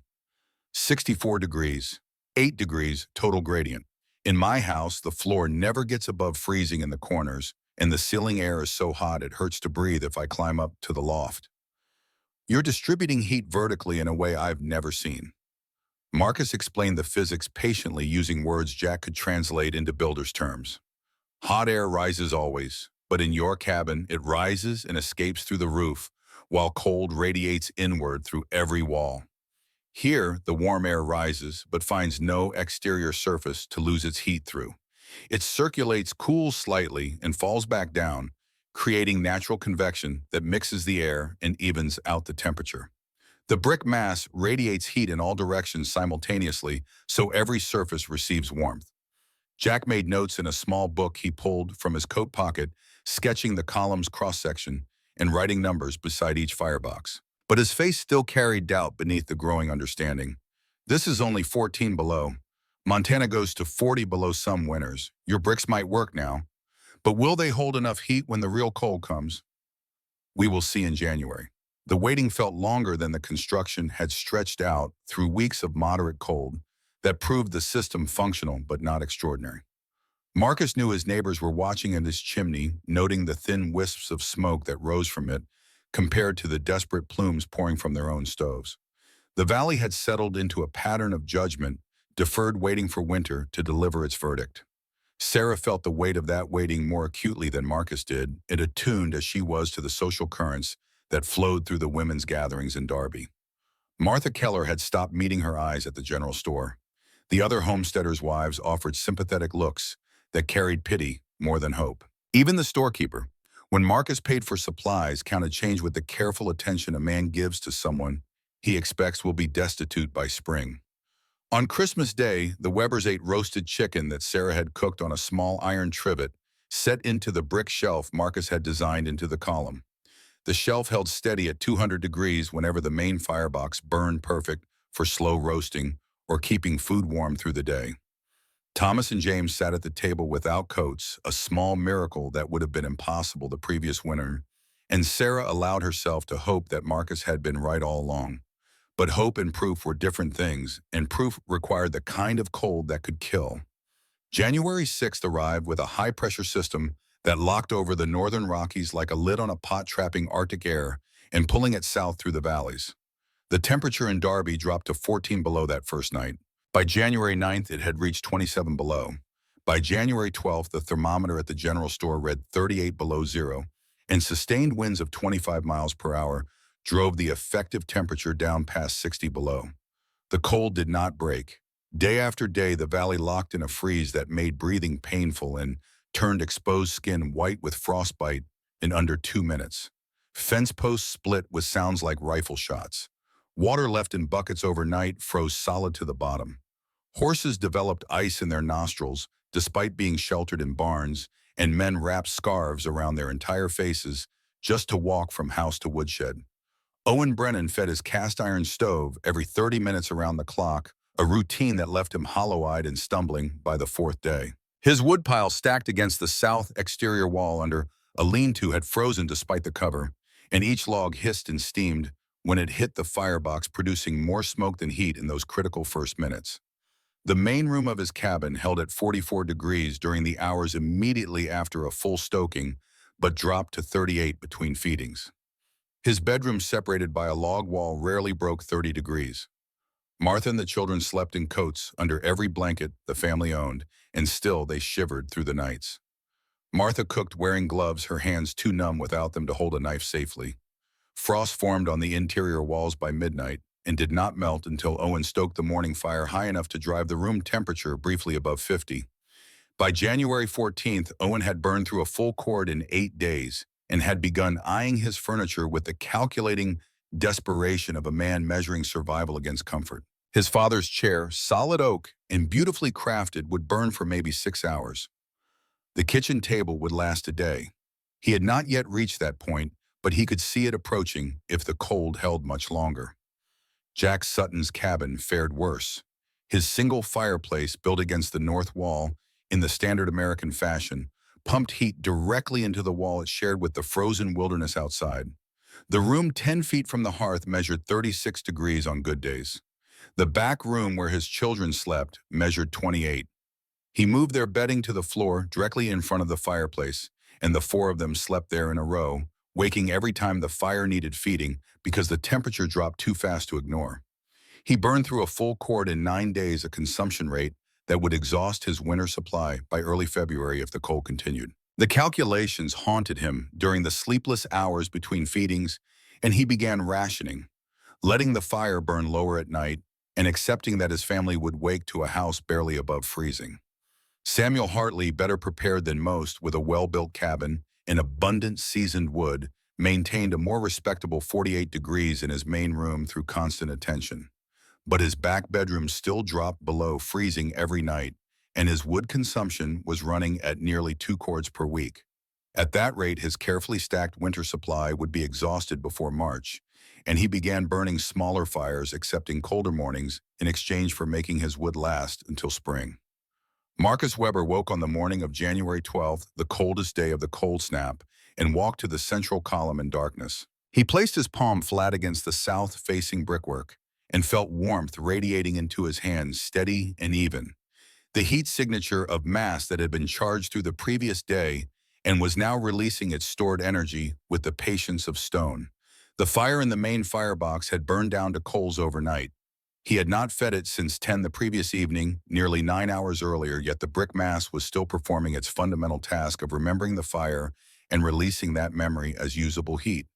64 degrees. 8 degrees total gradient. In my house, the floor never gets above freezing in the corners, and the ceiling air is so hot it hurts to breathe if I climb up to the loft. You're distributing heat vertically in a way I've never seen. Marcus explained the physics patiently using words Jack could translate into builder's terms. Hot air rises always, but in your cabin, it rises and escapes through the roof, while cold radiates inward through every wall. Here, the warm air rises, but finds no exterior surface to lose its heat through. It circulates, cools slightly, and falls back down, creating natural convection that mixes the air and evens out the temperature. The brick mass radiates heat in all directions simultaneously, so every surface receives warmth. Jack made notes in a small book he pulled from his coat pocket, sketching the column's cross-section and writing numbers beside each firebox. But his face still carried doubt beneath the growing understanding. This is only 14 below. Montana goes to 40 below some winters. Your bricks might work now, but will they hold enough heat when the real cold comes? We will see in January. The waiting felt longer than the construction had stretched out through weeks of moderate cold that proved the system functional but not extraordinary. Marcus knew his neighbors were watching at his chimney, noting the thin wisps of smoke that rose from it compared to the desperate plumes pouring from their own stoves. The valley had settled into a pattern of judgment, deferred, waiting for winter to deliver its verdict. Sarah felt the weight of that waiting more acutely than Marcus did, and attuned as she was to the social currents that flowed through the women's gatherings in Darby. Martha Keller had stopped meeting her eyes at the general store. The other homesteaders' wives offered sympathetic looks that carried pity more than hope. Even the storekeeper, when Marcus paid for supplies, counted change with the careful attention a man gives to someone he expects will be destitute by spring. On Christmas Day, the Webers ate roasted chicken that Sarah had cooked on a small iron trivet set into the brick shelf Marcus had designed into the column. The shelf held steady at 200 degrees whenever the main firebox burned, perfect for slow roasting or keeping food warm through the day. Thomas and James sat at the table without coats, a small miracle that would have been impossible the previous winter, and Sarah allowed herself to hope that Marcus had been right all along. But hope and proof were different things, and proof required the kind of cold that could kill. January 6th arrived with a high-pressure system that locked over the northern Rockies like a lid on a pot, trapping Arctic air and pulling it south through the valleys. The temperature in Darby dropped to 14 below that first night. By January 9th, it had reached 27 below. By January 12th, the thermometer at the general store read 38 below zero, and sustained winds of 25 miles per hour drove the effective temperature down past 60 below. The cold did not break. Day after day, the valley locked in a freeze that made breathing painful and turned exposed skin white with frostbite in under 2 minutes. Fence posts split with sounds like rifle shots. Water left in buckets overnight froze solid to the bottom. Horses developed ice in their nostrils despite being sheltered in barns, and men wrapped scarves around their entire faces just to walk from house to woodshed. Owen Brennan fed his cast iron stove every 30 minutes around the clock, a routine that left him hollow-eyed and stumbling by the fourth day. His woodpile stacked against the south exterior wall under a lean-to had frozen despite the cover, and each log hissed and steamed when it hit the firebox, producing more smoke than heat in those critical first minutes. The main room of his cabin held at 44 degrees during the hours immediately after a full stoking, but dropped to 38 between feedings. His bedroom, separated by a log wall, rarely broke 30 degrees. Martha and the children slept in coats under every blanket the family owned, and still they shivered through the nights. Martha cooked wearing gloves, her hands too numb without them to hold a knife safely. Frost formed on the interior walls by midnight and did not melt until Owen stoked the morning fire high enough to drive the room temperature briefly above 50. By January 14th, Owen had burned through a full cord in 8 days and had begun eyeing his furniture with the calculating desperation of a man measuring survival against comfort. His father's chair, solid oak and beautifully crafted, would burn for maybe 6 hours. The kitchen table would last a day. He had not yet reached that point, but he could see it approaching if the cold held much longer. Jack Sutton's cabin fared worse. His single fireplace, built against the north wall in the standard American fashion, pumped heat directly into the wall it shared with the frozen wilderness outside. The room 10 feet from the hearth measured 36 degrees on good days. The back room where his children slept measured 28. He moved their bedding to the floor directly in front of the fireplace, and the four of them slept there in a row, waking every time the fire needed feeding because the temperature dropped too fast to ignore. He burned through a full cord in 9 days, a consumption rate that would exhaust his winter supply by early February if the cold continued. The calculations haunted him during the sleepless hours between feedings, and he began rationing, letting the fire burn lower at night and accepting that his family would wake to a house barely above freezing. Samuel Hartley, better prepared than most with a well-built cabin and abundant seasoned wood, maintained a more respectable 48 degrees in his main room through constant attention. But his back bedroom still dropped below freezing every night, and his wood consumption was running at nearly 2 cords per week. At that rate, his carefully stacked winter supply would be exhausted before March, and he began burning smaller fires, accepting colder mornings in exchange for making his wood last until spring. Marcus Weber woke on the morning of January 12th, the coldest day of the cold snap, and walked to the central column in darkness. He placed his palm flat against the south-facing brickwork and felt warmth radiating into his hands, steady and even. The heat signature of mass that had been charged through the previous day and was now releasing its stored energy with the patience of stone. The fire in the main firebox had burned down to coals overnight. He had not fed it since 10 the previous evening, nearly 9 hours earlier, yet the brick mass was still performing its fundamental task of remembering the fire and releasing that memory as usable heat.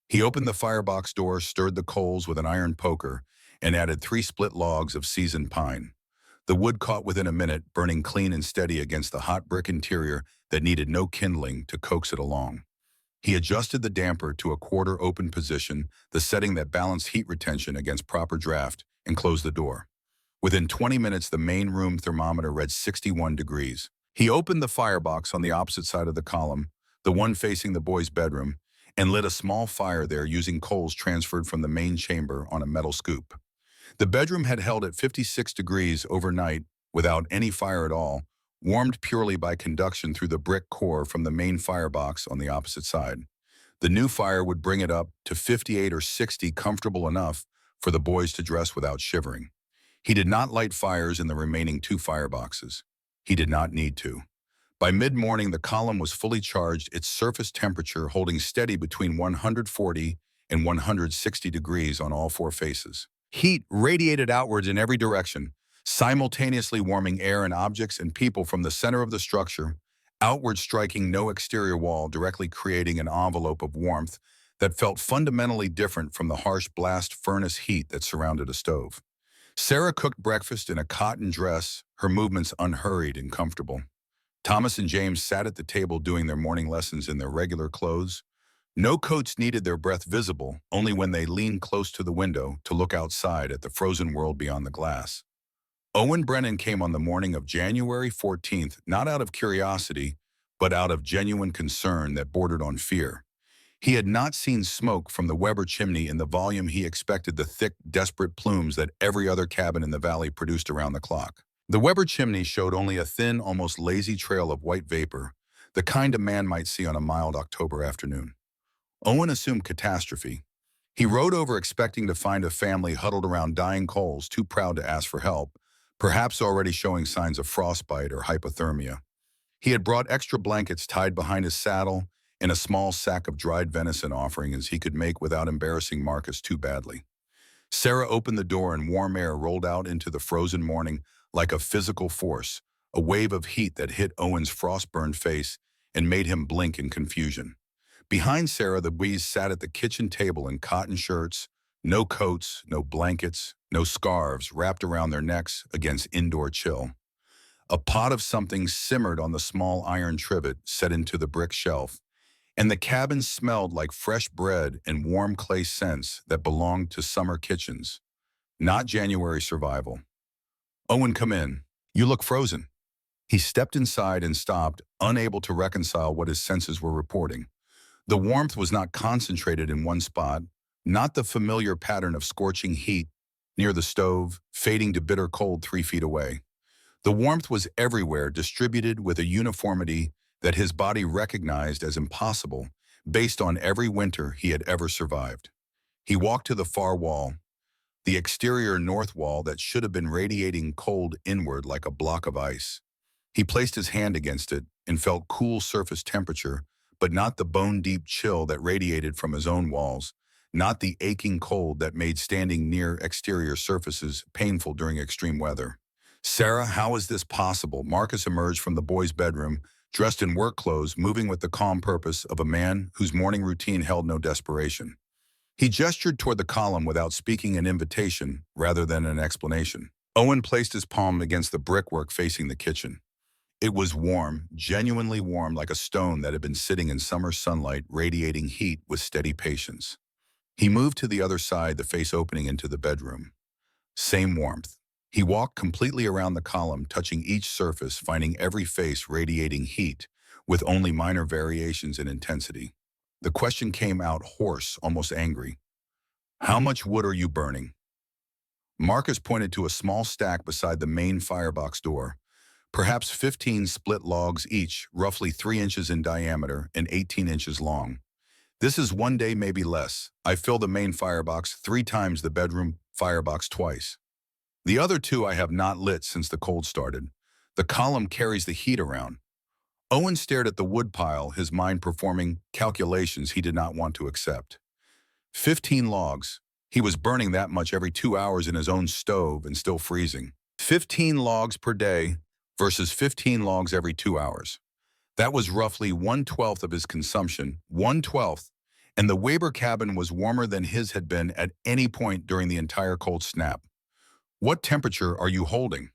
He opened the firebox door, stirred the coals with an iron poker, and added 3 split logs of seasoned pine. The wood caught within a minute, burning clean and steady against the hot brick interior that needed no kindling to coax it along. He adjusted the damper to a quarter open position, the setting that balanced heat retention against proper draft, and closed the door. Within 20 minutes, the main room thermometer read 61 degrees. He opened the firebox on the opposite side of the column, the one facing the boys' bedroom, and lit a small fire there using coals transferred from the main chamber on a metal scoop. The bedroom had held at 56 degrees overnight without any fire at all, warmed purely by conduction through the brick core from the main firebox on the opposite side. The new fire would bring it up to 58 or 60, comfortable enough for the boys to dress without shivering. He did not light fires in the remaining 2 fireboxes. He did not need to. By mid-morning, the column was fully charged, its surface temperature holding steady between 140 and 160 degrees on all 4 faces. Heat radiated outwards in every direction, simultaneously warming air and objects and people from the center of the structure, outward striking no exterior wall, directly creating an envelope of warmth that felt fundamentally different from the harsh blast furnace heat that surrounded a stove. Sarah cooked breakfast in a cotton dress, her movements unhurried and comfortable. Thomas and James sat at the table doing their morning lessons in their regular clothes. No coats needed their breath visible, only when they leaned close to the window to look outside at the frozen world beyond the glass. Owen Brennan came on the morning of January 14th, not out of curiosity, but out of genuine concern that bordered on fear. He had not seen smoke from the Weber chimney in the volume he expected the thick, desperate plumes that every other cabin in the valley produced around the clock. The Weber chimney showed only a thin, almost lazy trail of white vapor, the kind a man might see on a mild October afternoon. Owen assumed catastrophe. He rode over expecting to find a family huddled around dying coals, too proud to ask for help, perhaps already showing signs of frostbite or hypothermia. He had brought extra blankets tied behind his saddle and a small sack of dried venison offering as he could make without embarrassing Marcus too badly. Sarah opened the door and warm air rolled out into the frozen morning like a physical force, a wave of heat that hit Owen's frost-burned face and made him blink in confusion. Behind Sarah, the boys sat at the kitchen table in cotton shirts, no coats, no blankets, no scarves wrapped around their necks against indoor chill. A pot of something simmered on the small iron trivet set into the brick shelf, and the cabin smelled like fresh bread and warm clay scents that belonged to summer kitchens, not January survival. Owen, come in. You look frozen. He stepped inside and stopped, unable to reconcile what his senses were reporting. The warmth was not concentrated in one spot, not the familiar pattern of scorching heat near the stove, fading to bitter cold 3 feet away. The warmth was everywhere, distributed with a uniformity that his body recognized as impossible based on every winter he had ever survived. He walked to the far wall, the exterior north wall that should have been radiating cold inward like a block of ice. He placed his hand against it and felt cool surface temperature, but not the bone-deep chill that radiated from his own walls, not the aching cold that made standing near exterior surfaces painful during extreme weather. Sarah, how is this possible? Marcus emerged from the boys' bedroom, dressed in work clothes, moving with the calm purpose of a man whose morning routine held no desperation. He gestured toward the column without speaking an invitation rather than an explanation. Owen placed his palm against the brickwork facing the kitchen. It was warm, genuinely warm, like a stone that had been sitting in summer sunlight, radiating heat with steady patience. He moved to the other side, the face opening into the bedroom. Same warmth. He walked completely around the column, touching each surface, finding every face radiating heat, with only minor variations in intensity. The question came out hoarse, almost angry. How much wood are you burning? Marcus pointed to a small stack beside the main firebox door. Perhaps 15 split logs each, roughly 3 inches in diameter and 18 inches long. This is one day, maybe less. I fill the main firebox 3 times, the bedroom firebox twice. The other 2 I have not lit since the cold started. The column carries the heat around. Owen stared at the wood pile, his mind performing calculations he did not want to accept. 15 logs. He was burning that much every 2 hours in his own stove and still freezing. 15 logs per day versus 15 logs every 2 hours. That was roughly 1/12 of his consumption, 1/12, and the Weber cabin was warmer than his had been at any point during the entire cold snap. What temperature are you holding?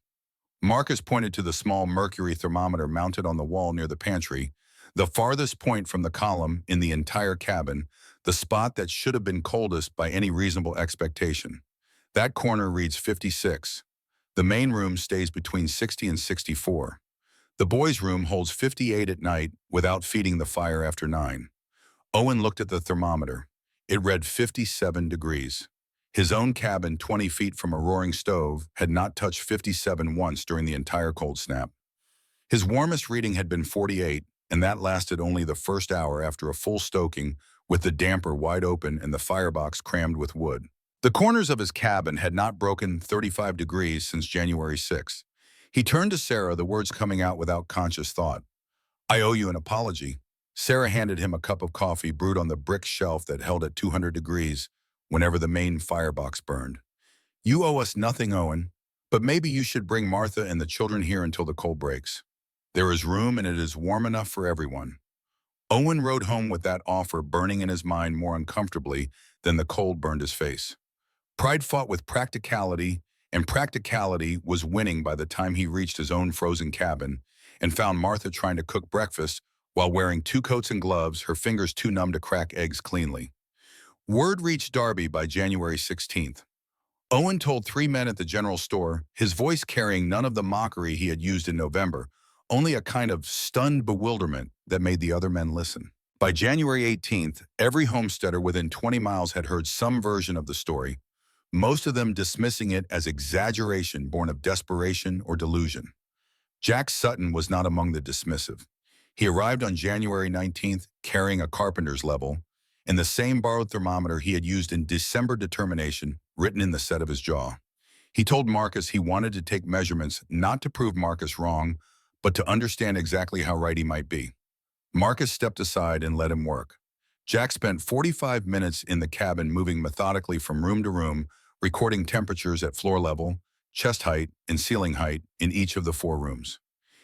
Marcus pointed to the small mercury thermometer mounted on the wall near the pantry, the farthest point from the column in the entire cabin, the spot that should have been coldest by any reasonable expectation. That corner reads 56. The main room stays between 60 and 64. The boys' room holds 58 at night without feeding the fire after 9. Owen looked at the thermometer. It read 57 degrees. His own cabin, 20 feet from a roaring stove, had not touched 57 once during the entire cold snap. His warmest reading had been 48, and that lasted only the first hour after a full stoking with the damper wide open and the firebox crammed with wood. The corners of his cabin had not broken 35 degrees since January 6th. He turned to Sarah, the words coming out without conscious thought. I owe you an apology. Sarah handed him a cup of coffee brewed on the brick shelf that held at 200 degrees whenever the main firebox burned. You owe us nothing, Owen, but maybe you should bring Martha and the children here until the cold breaks. There is room and it is warm enough for everyone. Owen rode home with that offer burning in his mind more uncomfortably than the cold burned his face. Pride fought with practicality, and practicality was winning by the time he reached his own frozen cabin and found Martha trying to cook breakfast while wearing 2 coats and gloves, her fingers too numb to crack eggs cleanly. Word reached Darby by January 16th. Owen told 3 men at the general store, his voice carrying none of the mockery he had used in November, only a kind of stunned bewilderment that made the other men listen. By January 18th, every homesteader within 20 miles had heard some version of the story, most of them dismissing it as exaggeration born of desperation or delusion. Jack Sutton was not among the dismissive. He arrived on January 19th carrying a carpenter's level and the same borrowed thermometer he had used in December determination written in the set of his jaw. He told Marcus he wanted to take measurements not to prove Marcus wrong, but to understand exactly how right he might be. Marcus stepped aside and let him work. Jack spent 45 minutes in the cabin moving methodically from room to room, recording temperatures at floor level, chest height, and ceiling height in each of the 4 rooms.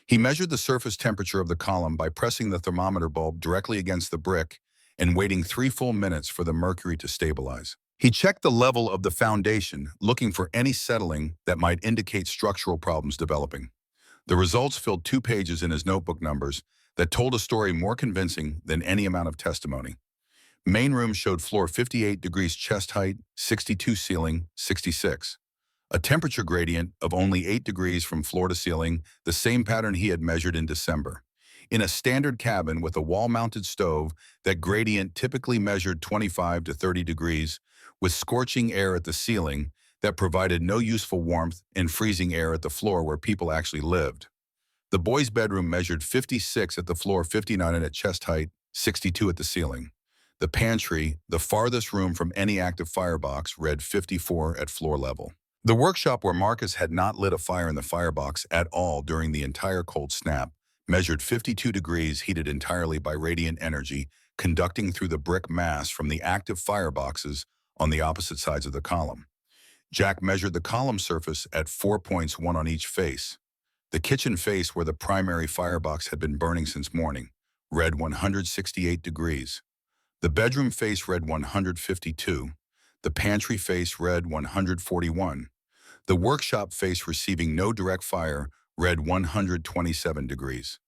He measured the surface temperature of the column by pressing the thermometer bulb directly against the brick and waiting 3 full minutes for the mercury to stabilize. He checked the level of the foundation, looking for any settling that might indicate structural problems developing. The results filled 2 pages in his notebook numbers that told a story more convincing than any amount of testimony. Main room showed floor 58 degrees chest height, 62 ceiling, 66. A temperature gradient of only 8 degrees from floor to ceiling, the same pattern he had measured in December. In a standard cabin with a wall-mounted stove, that gradient typically measured 25 to 30 degrees, with scorching air at the ceiling that provided no useful warmth and freezing air at the floor where people actually lived. The boys' bedroom measured 56 at the floor, 59 at chest height, 62 at the ceiling. The pantry, the farthest room from any active firebox, read 54 at floor level. The workshop, where Marcus had not lit a fire in the firebox at all during the entire cold snap, measured 52 degrees, heated entirely by radiant energy conducting through the brick mass from the active fireboxes on the opposite sides of the column. Jack measured the column surface at 4 points, 1 on each face. The kitchen face, where the primary firebox had been burning since morning, read 168 degrees. The bedroom face read 152. The pantry face read 141. The workshop face, receiving no direct fire, read 127 degrees.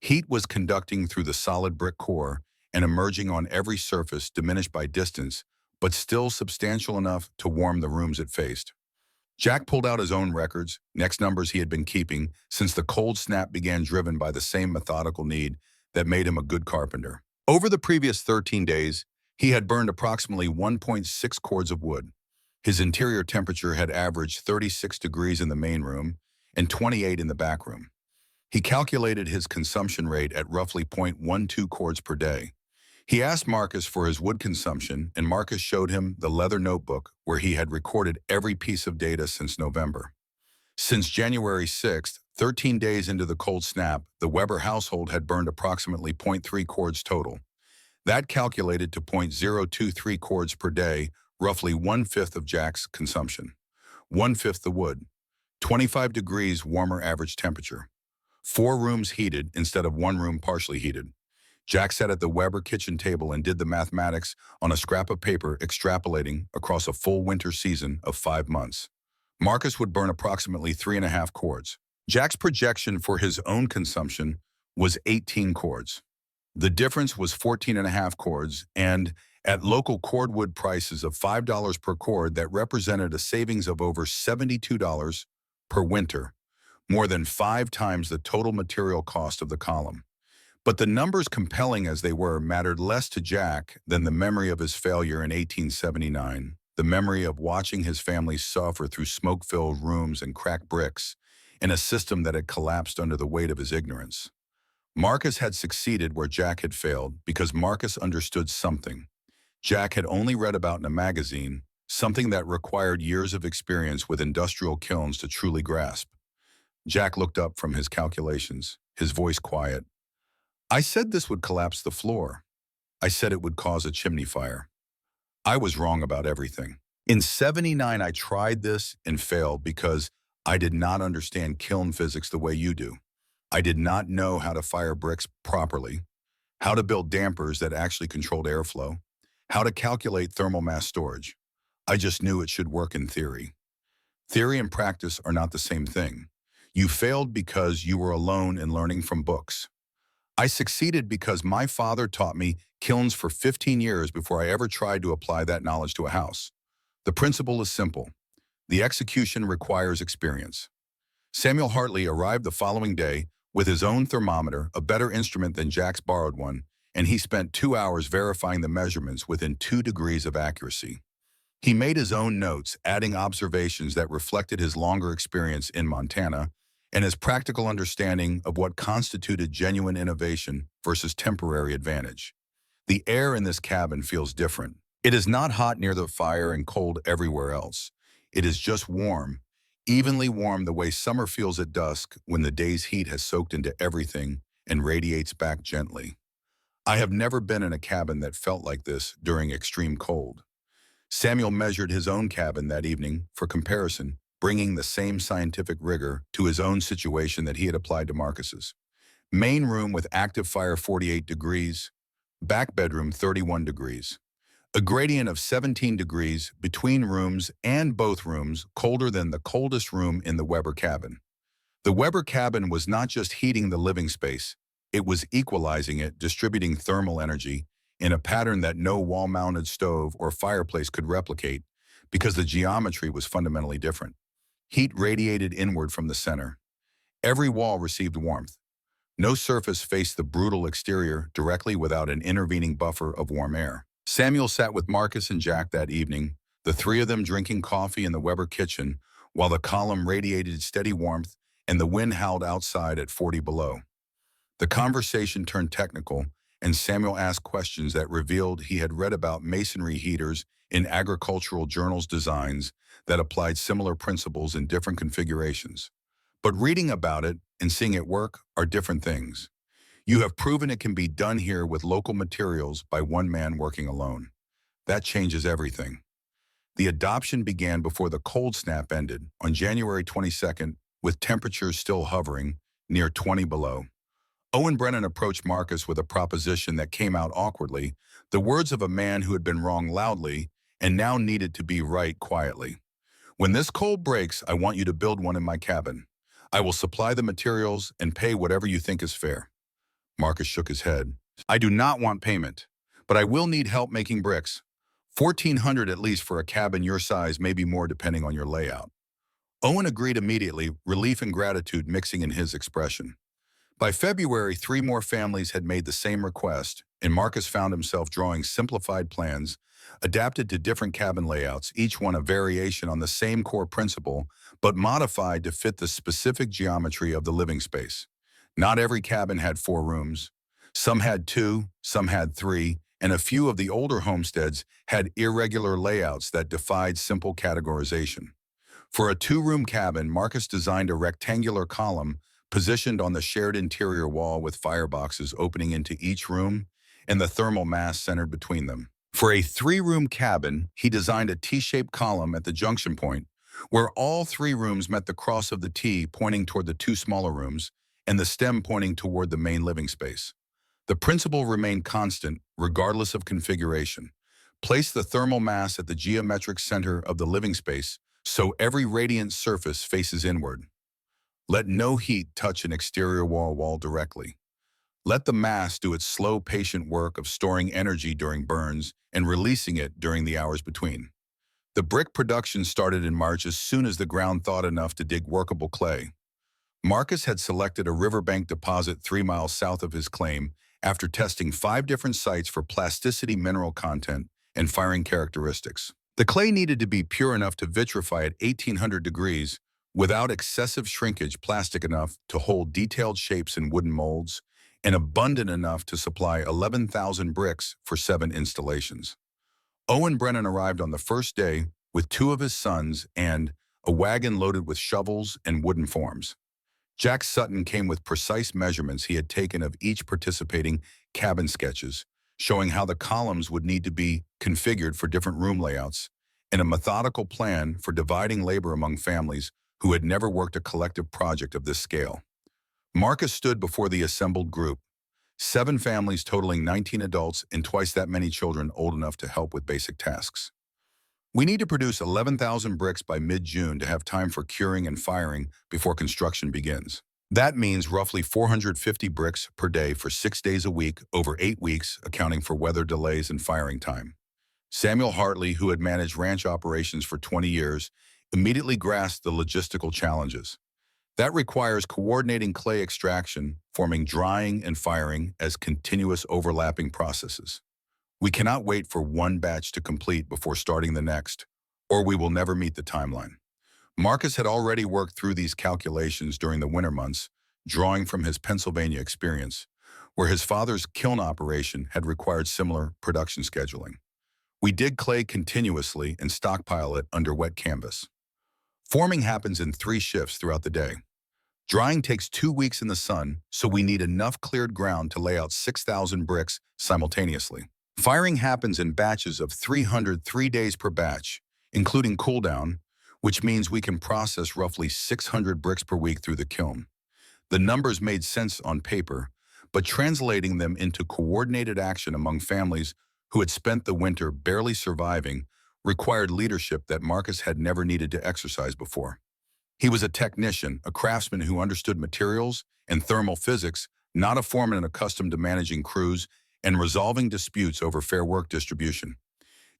Heat was conducting through the solid brick core and emerging on every surface, diminished by distance, but still substantial enough to warm the rooms it faced. Jack pulled out his own records, next numbers he had been keeping since the cold snap began, driven by the same methodical need that made him a good carpenter. Over the previous 13 days, he had burned approximately 1.6 cords of wood. His interior temperature had averaged 36 degrees in the main room and 28 in the back room. He calculated his consumption rate at roughly 0.12 cords per day. He asked Marcus for his wood consumption, and Marcus showed him the leather notebook where he had recorded every piece of data since November. Since January 6th, 13 days into the cold snap, the Weber household had burned approximately 0.3 cords total. That calculated to 0.023 cords per day, roughly 1/5 of Jack's consumption. 1/5 the wood. 25 degrees warmer average temperature. 4 rooms heated instead of 1 room partially heated. Jack sat at the Weber kitchen table and did the mathematics on a scrap of paper, extrapolating across a full winter season of 5 months. Marcus would burn approximately 3.5 cords. Jack's projection for his own consumption was 18 cords. The difference was 14.5 cords, and at local cordwood prices of $5 per cord, that represented a savings of over $72 per winter, more than 5 times the total material cost of the column. But the numbers, compelling as they were, mattered less to Jack than the memory of his failure in 1879, the memory of watching his family suffer through smoke-filled rooms and cracked bricks in a system that had collapsed under the weight of his ignorance. Marcus had succeeded where Jack had failed because Marcus understood something Jack had only read about in a magazine, something that required years of experience with industrial kilns to truly grasp. Jack looked up from his calculations, his voice quiet. "I said this would collapse the floor. I said it would cause a chimney fire. I was wrong about everything. In '79, I tried this and failed because I did not understand kiln physics the way you do. I did not know how to fire bricks properly, how to build dampers that actually controlled airflow, how to calculate thermal mass storage. I just knew it should work in theory." Theory and practice are not the same thing. You failed because you were alone in learning from books. I succeeded because my father taught me kilns for 15 years before I ever tried to apply that knowledge to a house. The principle is simple. The execution requires experience. Samuel Hartley arrived the following day with his own thermometer, a better instrument than Jack's borrowed one, and he spent 2 hours verifying the measurements within 2 degrees of accuracy. He made his own notes, adding observations that reflected his longer experience in Montana and his practical understanding of what constituted genuine innovation versus temporary advantage. The air in this cabin feels different. It is not hot near the fire and cold everywhere else. It is just warm, evenly warm the way summer feels at dusk when the day's heat has soaked into everything and radiates back gently. I have never been in a cabin that felt like this during extreme cold. Samuel measured his own cabin that evening for comparison, bringing the same scientific rigor to his own situation that he had applied to Marcus's. Main room with active fire 48 degrees, back bedroom 31 degrees. A gradient of 17 degrees between rooms and both rooms colder than the coldest room in the Weber cabin. The Weber cabin was not just heating the living space, it was equalizing it, distributing thermal energy in a pattern that no wall-mounted stove or fireplace could replicate because the geometry was fundamentally different. Heat radiated inward from the center. Every wall received warmth. No surface faced the brutal exterior directly without an intervening buffer of warm air. Samuel sat with Marcus and Jack that evening, the three of them drinking coffee in the Weber kitchen, while the column radiated steady warmth and the wind howled outside at 40 below. The conversation turned technical, and Samuel asked questions that revealed he had read about masonry heaters in agricultural journals designs that applied similar principles in different configurations. But reading about it and seeing it work are different things. You have proven it can be done here with local materials by one man working alone. That changes everything. The adoption began before the cold snap ended on January 22nd, with temperatures still hovering near 20 below. Owen Brennan approached Marcus with a proposition that came out awkwardly, the words of a man who had been wrong loudly and now needed to be right quietly. When this cold breaks, I want you to build one in my cabin. I will supply the materials and pay whatever you think is fair. Marcus shook his head. I do not want payment, but I will need help making bricks. 1,400 at least for a cabin your size, maybe more depending on your layout. Owen agreed immediately, relief and gratitude mixing in his expression. By February, 3 more families had made the same request, and Marcus found himself drawing simplified plans, adapted to different cabin layouts, each one a variation on the same core principle, but modified to fit the specific geometry of the living space. Not every cabin had 4 rooms. Some had 2, some had 3, and a few of the older homesteads had irregular layouts that defied simple categorization. For a 2-room cabin, Marcus designed a rectangular column positioned on the shared interior wall with fireboxes opening into each room and the thermal mass centered between them. For a 3-room cabin, he designed a T-shaped column at the junction point where all 3 rooms met the cross of the T pointing toward the 2 smaller rooms and the stem pointing toward the main living space. The principle remained constant regardless of configuration. Place the thermal mass at the geometric center of the living space so every radiant surface faces inward. Let no heat touch an exterior wall directly. Let the mass do its slow, patient work of storing energy during burns and releasing it during the hours between. The brick production started in March as soon as the ground thawed enough to dig workable clay. Marcus had selected a riverbank deposit 3 miles south of his claim after testing 5 different sites for plasticity, mineral content, and firing characteristics. The clay needed to be pure enough to vitrify at 1800 degrees without excessive shrinkage, plastic enough to hold detailed shapes in wooden molds, and abundant enough to supply 11,000 bricks for 7 installations. Owen Brennan arrived on the first day with 2 of his sons and a wagon loaded with shovels and wooden forms. Jack Sutton came with precise measurements he had taken of each participating cabin sketches, showing how the columns would need to be configured for different room layouts, and a methodical plan for dividing labor among families who had never worked a collective project of this scale. Marcus stood before the assembled group, 7 families totaling 19 adults and twice that many children old enough to help with basic tasks. We need to produce 11,000 bricks by mid-June to have time for curing and firing before construction begins. That means roughly 450 bricks per day for 6 days a week over 8 weeks, accounting for weather delays and firing time. Samuel Hartley, who had managed ranch operations for 20 years, immediately grasped the logistical challenges. That requires coordinating clay extraction, forming drying and firing as continuous overlapping processes. We cannot wait for one batch to complete before starting the next, or we will never meet the timeline. Marcus had already worked through these calculations during the winter months, drawing from his Pennsylvania experience, where his father's kiln operation had required similar production scheduling. We dig clay continuously and stockpile it under wet canvas. Forming happens in 3 shifts throughout the day. Drying takes 2 weeks in the sun, so we need enough cleared ground to lay out 6,000 bricks simultaneously. Firing happens in batches of 300 3 days per batch, including cooldown, which means we can process roughly 600 bricks per week through the kiln. The numbers made sense on paper, but translating them into coordinated action among families who had spent the winter barely surviving required leadership that Marcus had never needed to exercise before. He was a technician, a craftsman who understood materials and thermal physics, not a foreman accustomed to managing crews and resolving disputes over fair work distribution.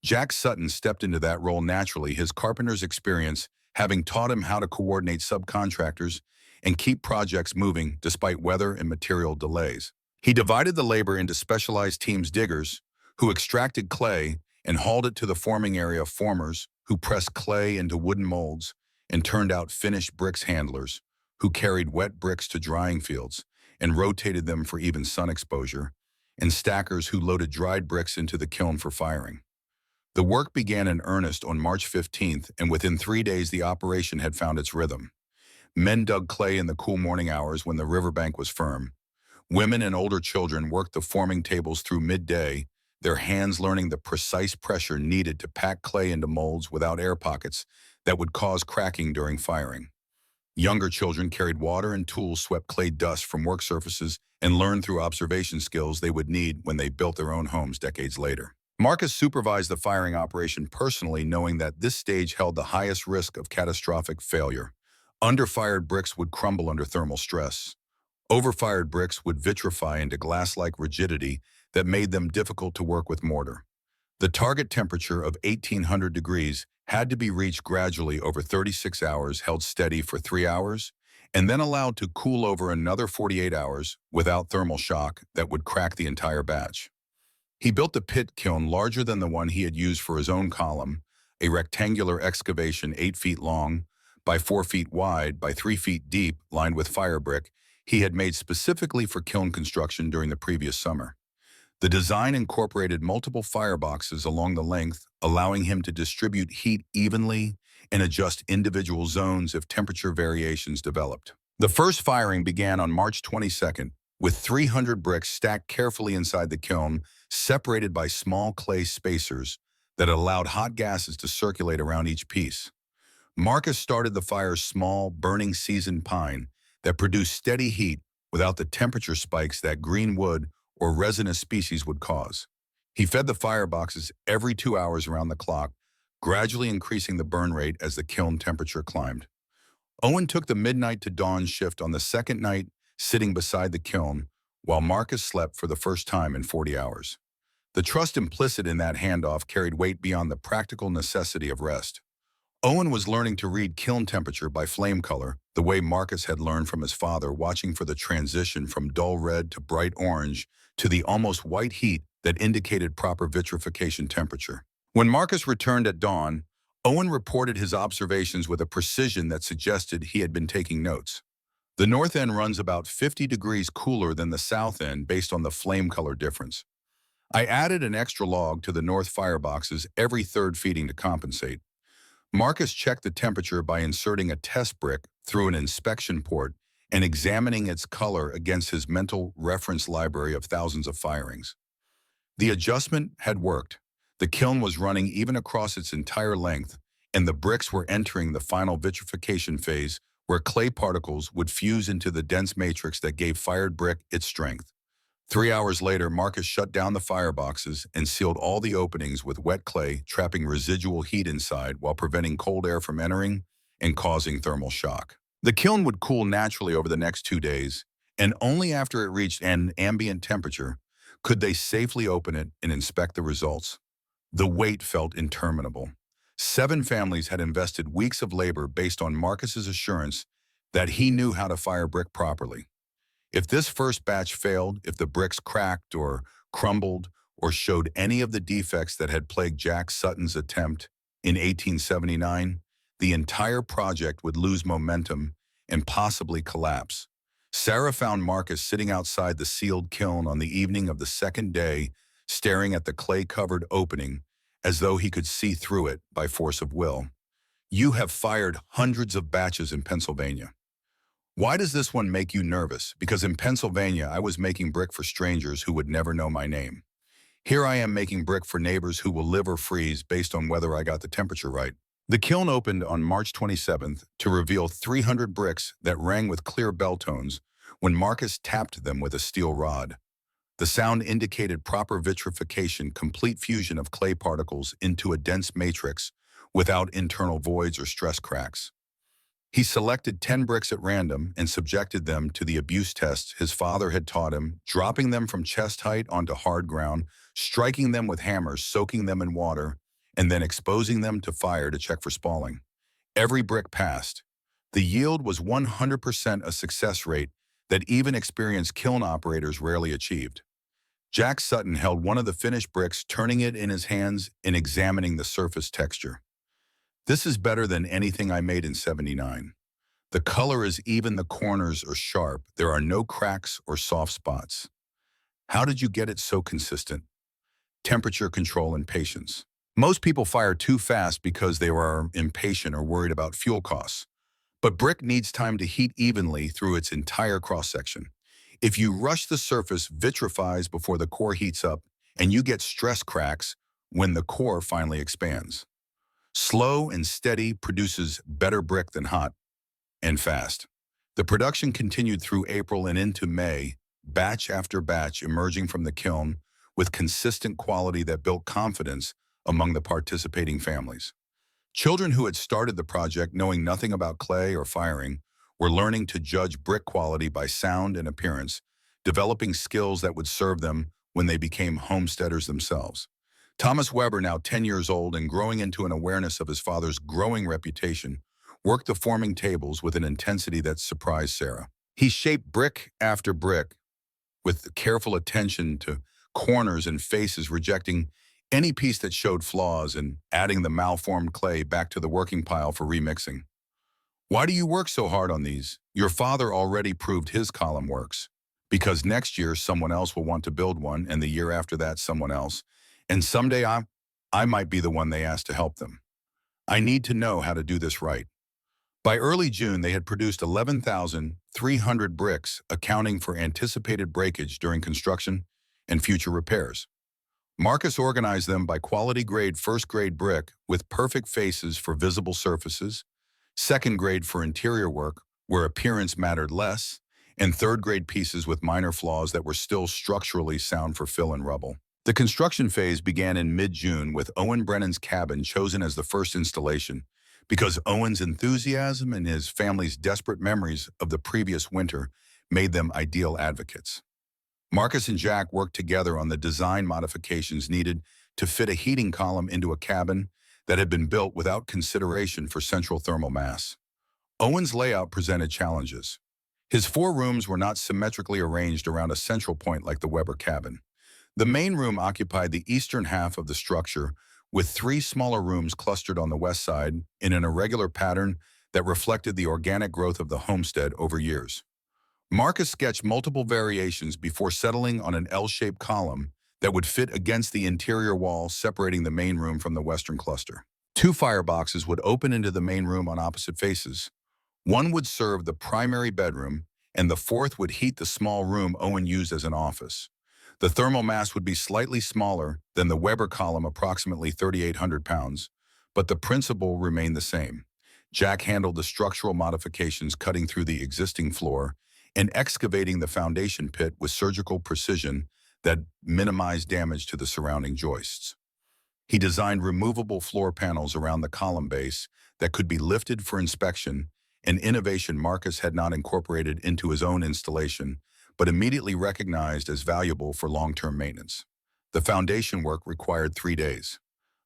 Jack Sutton stepped into that role naturally, his carpenter's experience having taught him how to coordinate subcontractors and keep projects moving despite weather and material delays. He divided the labor into specialized teams: diggers, who extracted clay and hauled it to the forming area; formers, who pressed clay into wooden molds and turned out finished bricks; handlers, who carried wet bricks to drying fields and rotated them for even sun exposure; and stackers, who loaded dried bricks into the kiln for firing. The work began in earnest on March 15th, and within 3 days the operation had found its rhythm. Men dug clay in the cool morning hours when the riverbank was firm. Women and older children worked the forming tables through midday, their hands learning the precise pressure needed to pack clay into molds without air pockets that would cause cracking during firing. Younger children carried water and tools, swept clay dust from work surfaces, and learned through observation skills they would need when they built their own homes decades later. Marcus supervised the firing operation personally, knowing that this stage held the highest risk of catastrophic failure. Underfired bricks would crumble under thermal stress. Overfired bricks would vitrify into glass-like rigidity that made them difficult to work with mortar. The target temperature of 1800 degrees had to be reached gradually over 36 hours, held steady for 3 hours, and then allowed to cool over another 48 hours without thermal shock that would crack the entire batch. He built a pit kiln larger than the one he had used for his own column, a rectangular excavation 8 feet long by 4 feet wide by 3 feet deep, lined with fire brick he had made specifically for kiln construction during the previous summer. The design incorporated multiple fireboxes along the length, allowing him to distribute heat evenly and adjust individual zones if temperature variations developed. The first firing began on March 22nd, with 300 bricks stacked carefully inside the kiln, separated by small clay spacers that allowed hot gases to circulate around each piece. Marcus started the fire's small, burning seasoned pine that produced steady heat without the temperature spikes that green wood or resinous species would cause. He fed the fireboxes every 2 hours around the clock, gradually increasing the burn rate as the kiln temperature climbed. Owen took the midnight to dawn shift on the second night, sitting beside the kiln, while Marcus slept for the first time in 40 hours. The trust implicit in that handoff carried weight beyond the practical necessity of rest. Owen was learning to read kiln temperature by flame color, the way Marcus had learned from his father, watching for the transition from dull red to bright orange to the almost white heat that indicated proper vitrification temperature. When Marcus returned at dawn, Owen reported his observations with a precision that suggested he had been taking notes. The north end runs about 50 degrees cooler than the south end based on the flame color difference. I added an extra log to the north fireboxes every third feeding to compensate. Marcus checked the temperature by inserting a test brick through an inspection port and examining its color against his mental reference library of thousands of firings. The adjustment had worked. The kiln was running even across its entire length, and the bricks were entering the final vitrification phase, where clay particles would fuse into the dense matrix that gave fired brick its strength. 3 hours later, Marcus shut down the fireboxes and sealed all the openings with wet clay, trapping residual heat inside while preventing cold air from entering and causing thermal shock. The kiln would cool naturally over the next 2 days, and only after it reached an ambient temperature could they safely open it and inspect the results. The wait felt interminable. 7 families had invested weeks of labor based on Marcus's assurance that he knew how to fire brick properly. If this first batch failed, if the bricks cracked or crumbled or showed any of the defects that had plagued Jack Sutton's attempt in 1879, the entire project would lose momentum and possibly collapse. Sarah found Marcus sitting outside the sealed kiln on the evening of the second day, staring at the clay-covered opening as though he could see through it by force of will. "You have fired hundreds of batches in Pennsylvania. Why does this one make you nervous? Because in Pennsylvania, I was making brick for strangers who would never know my name. Here I am making brick for neighbors who will live or freeze based on whether I got the temperature right." The kiln opened on March 27th to reveal 300 bricks that rang with clear bell tones when Marcus tapped them with a steel rod. The sound indicated proper vitrification, complete fusion of clay particles into a dense matrix without internal voids or stress cracks. He selected 10 bricks at random and subjected them to the abuse tests his father had taught him, dropping them from chest height onto hard ground, striking them with hammers, soaking them in water, and then exposing them to fire to check for spalling. Every brick passed. The yield was 100% a success rate that even experienced kiln operators rarely achieved. Jack Sutton held one of the finished bricks, turning it in his hands and examining the surface texture. "This is better than anything I made in '79. The color is even, the corners are sharp, there are no cracks or soft spots. How did you get it so consistent?" Temperature control and patience. Most people fire too fast because they are impatient or worried about fuel costs. But brick needs time to heat evenly through its entire cross-section. If you rush, the surface vitrifies before the core heats up, and you get stress cracks when the core finally expands. Slow and steady produces better brick than hot and fast. The production continued through April and into May, batch after batch emerging from the kiln with consistent quality that built confidence among the participating families. Children who had started the project knowing nothing about clay or firing were learning to judge brick quality by sound and appearance, developing skills that would serve them when they became homesteaders themselves. Thomas Weber, now 10 years old and growing into an awareness of his father's growing reputation, worked the forming tables with an intensity that surprised Sarah. He shaped brick after brick with careful attention to corners and faces, rejecting any piece that showed flaws and adding the malformed clay back to the working pile for remixing. "Why do you work so hard on these? Your father already proved his column works." "Because next year someone else will want to build one, and the year after that someone else. And someday I might be the one they ask to help them. I need to know how to do this right." By early June, they had produced 11,300 bricks, accounting for anticipated breakage during construction and future repairs. Marcus organized them by quality-grade first-grade brick with perfect faces for visible surfaces, second-grade for interior work where appearance mattered less, and third-grade pieces with minor flaws that were still structurally sound for fill and rubble. The construction phase began in mid-June with Owen Brennan's cabin chosen as the first installation because Owen's enthusiasm and his family's desperate memories of the previous winter made them ideal advocates. Marcus and Jack worked together on the design modifications needed to fit a heating column into a cabin that had been built without consideration for central thermal mass. Owen's layout presented challenges. His 4 rooms were not symmetrically arranged around a central point like the Weber cabin. The main room occupied the eastern half of the structure, with 3 smaller rooms clustered on the west side in an irregular pattern that reflected the organic growth of the homestead over years. Marcus sketched multiple variations before settling on an L-shaped column that would fit against the interior wall separating the main room from the western cluster. 2 fireboxes would open into the main room on opposite faces. One would serve the primary bedroom, and the fourth would heat the small room Owen used as an office. The thermal mass would be slightly smaller than the Weber column, approximately 3,800 pounds, but the principle remained the same. Jack handled the structural modifications, cutting through the existing floor and excavating the foundation pit with surgical precision that minimized damage to the surrounding joists. He designed removable floor panels around the column base that could be lifted for inspection, an innovation Marcus had not incorporated into his own installation, but immediately recognized as valuable for long-term maintenance. The foundation work required 3 days.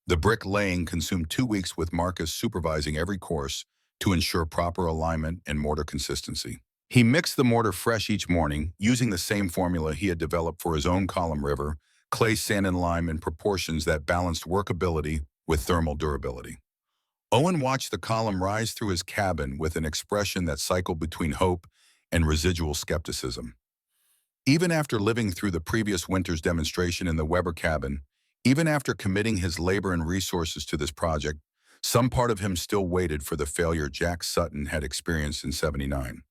The brick laying consumed 2 weeks with Marcus supervising every course to ensure proper alignment and mortar consistency. He mixed the mortar fresh each morning, using the same formula he had developed for his own column river, clay, sand, and lime in proportions that balanced workability with thermal durability. Owen watched the column rise through his cabin with an expression that cycled between hope and residual skepticism. Even after living through the previous winter's demonstration in the Weber cabin, even after committing his labor and resources to this project, some part of him still waited for the failure Jack Sutton had experienced in '79.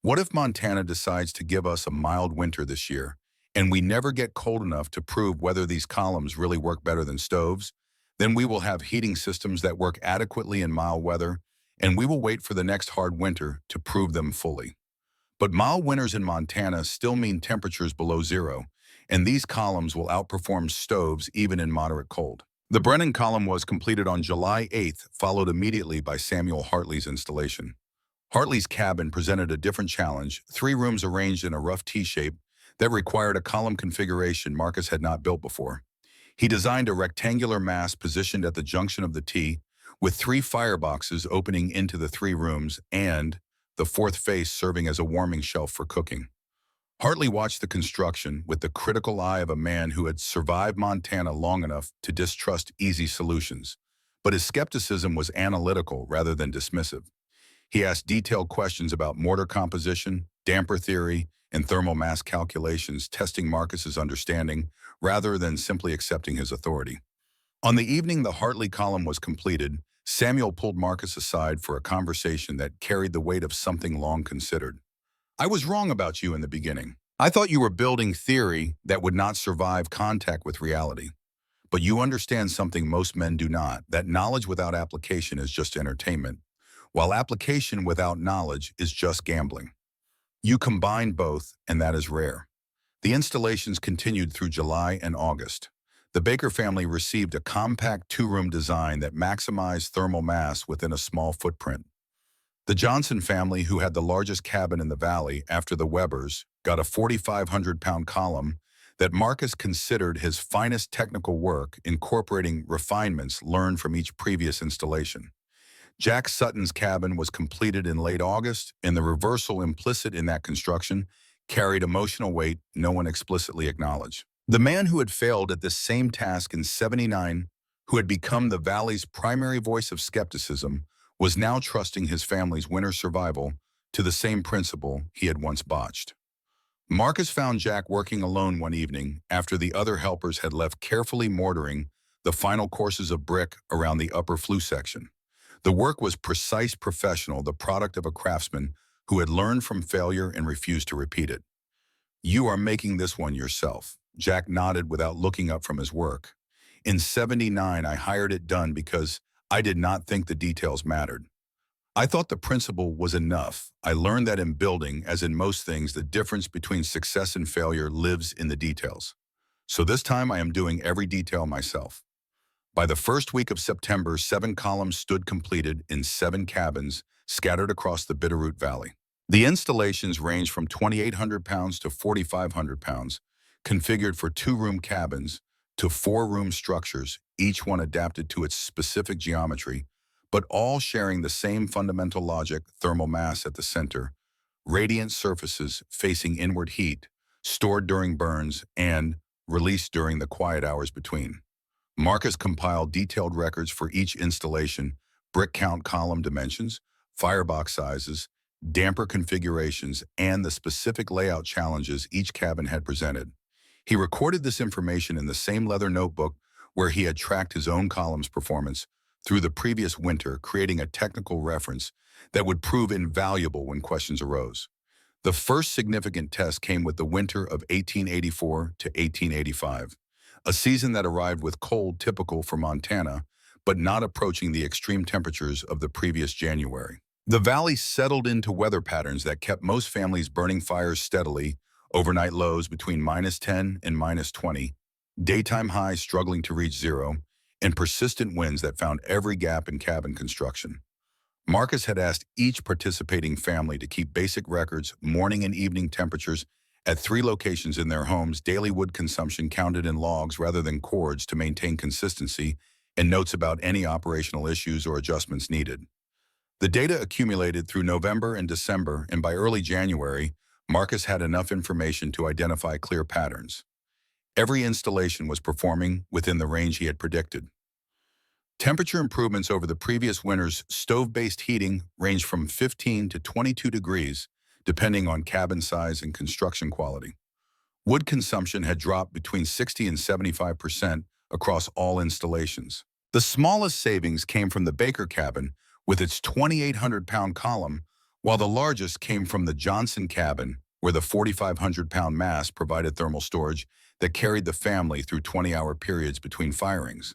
What if Montana decides to give us a mild winter this year, and we never get cold enough to prove whether these columns really work better than stoves? Then we will have heating systems that work adequately in mild weather, and we will wait for the next hard winter to prove them fully. But mild winters in Montana still mean temperatures below zero, and these columns will outperform stoves even in moderate cold. The Brennan column was completed on July 8th, followed immediately by Samuel Hartley's installation. Hartley's cabin presented a different challenge, 3 rooms arranged in a rough T-shape that required a column configuration Marcus had not built before. He designed a rectangular mass positioned at the junction of the T, with 3 fireboxes opening into the 3 rooms and the 4th face serving as a warming shelf for cooking. Hartley watched the construction with the critical eye of a man who had survived Montana long enough to distrust easy solutions. But his skepticism was analytical rather than dismissive. He asked detailed questions about mortar composition, damper theory, and thermal mass calculations, testing Marcus's understanding rather than simply accepting his authority. On the evening the Hartley column was completed, Samuel pulled Marcus aside for a conversation that carried the weight of something long considered. "I was wrong about you in the beginning. I thought you were building theory that would not survive contact with reality. But you understand something most men do not, that knowledge without application is just entertainment, while application without knowledge is just gambling. You combine both, and that is rare." The installations continued through July and August. The Baker family received a compact 2-room design that maximized thermal mass within a small footprint. The Johnson family, who had the largest cabin in the valley after the Webers, got a 4,500-pound column that Marcus considered his finest technical work, incorporating refinements learned from each previous installation. Jack Sutton's cabin was completed in late August, and the reversal implicit in that construction carried emotional weight no one explicitly acknowledged. The man who had failed at this same task in '79, who had become the valley's primary voice of skepticism, was now trusting his family's winter survival to the same principle he had once botched. Marcus found Jack working alone one evening after the other helpers had left, carefully mortaring the final courses of brick around the upper flue section. The work was precise, professional, the product of a craftsman who had learned from failure and refused to repeat it. "You are making this one yourself." Jack nodded without looking up from his work. "In '79, I hired it done because I did not think the details mattered. I thought the principle was enough. I learned that in building, as in most things, the difference between success and failure lives in the details. So this time I am doing every detail myself." By the first week of September, 7 columns stood completed in 7 cabins scattered across the Bitterroot Valley. The installations ranged from 2,800 pounds to 4,500 pounds, configured for 2-room cabins to 4-room structures, each one adapted to its specific geometry, but all sharing the same fundamental logic: thermal mass at the center, radiant surfaces facing inward heat, stored during burns, and released during the quiet hours between. Marcus compiled detailed records for each installation: brick count, column dimensions, firebox sizes, damper configurations, and the specific layout challenges each cabin had presented. He recorded this information in the same leather notebook where he had tracked his own column's performance through the previous winter, creating a technical reference that would prove invaluable when questions arose. The first significant test came with the winter of 1884 to 1885, a season that arrived with cold typical for Montana, but not approaching the extreme temperatures of the previous January. The valley settled into weather patterns that kept most families burning fires steadily, overnight lows between -10 and -20, daytime highs struggling to reach zero, and persistent winds that found every gap in cabin construction. Marcus had asked each participating family to keep basic records, morning and evening temperatures, at 3 locations in their homes, daily wood consumption counted in logs rather than cords to maintain consistency, and notes about any operational issues or adjustments needed. The data accumulated through November and December, and by early January, Marcus had enough information to identify clear patterns. Every installation was performing within the range he had predicted. Temperature improvements over the previous winter's stove-based heating ranged from 15 to 22 degrees, depending on cabin size and construction quality. Wood consumption had dropped between 60 and 75% across all installations. The smallest savings came from the Baker cabin with its 2,800-pound column, while the largest came from the Johnson cabin, where the 4,500-pound mass provided thermal storage that carried the family through 20-hour periods between firings.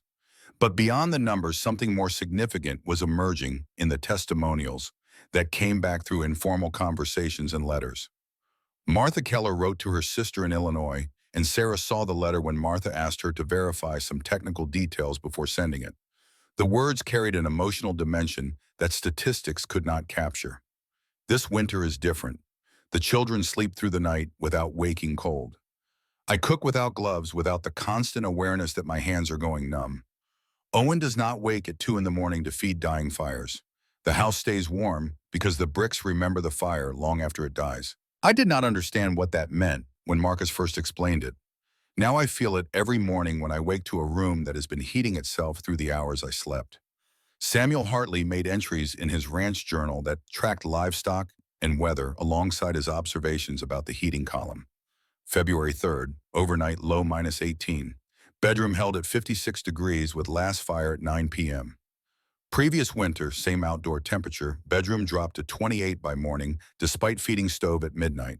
But beyond the numbers, something more significant was emerging in the testimonials that came back through informal conversations and letters. Martha Keller wrote to her sister in Illinois, and Sarah saw the letter when Martha asked her to verify some technical details before sending it. The words carried an emotional dimension that statistics could not capture. This winter is different. The children sleep through the night without waking cold. I cook without gloves, without the constant awareness that my hands are going numb. Owen does not wake at 2 in the morning to feed dying fires. The house stays warm because the bricks remember the fire long after it dies. I did not understand what that meant when Marcus first explained it. Now I feel it every morning when I wake to a room that has been heating itself through the hours I slept. Samuel Hartley made entries in his ranch journal that tracked livestock and weather alongside his observations about the heating column. February 3rd, overnight low -18. Bedroom held at 56 degrees with last fire at 9 p.m. Previous winter, same outdoor temperature, bedroom dropped to 28 by morning despite feeding stove at midnight.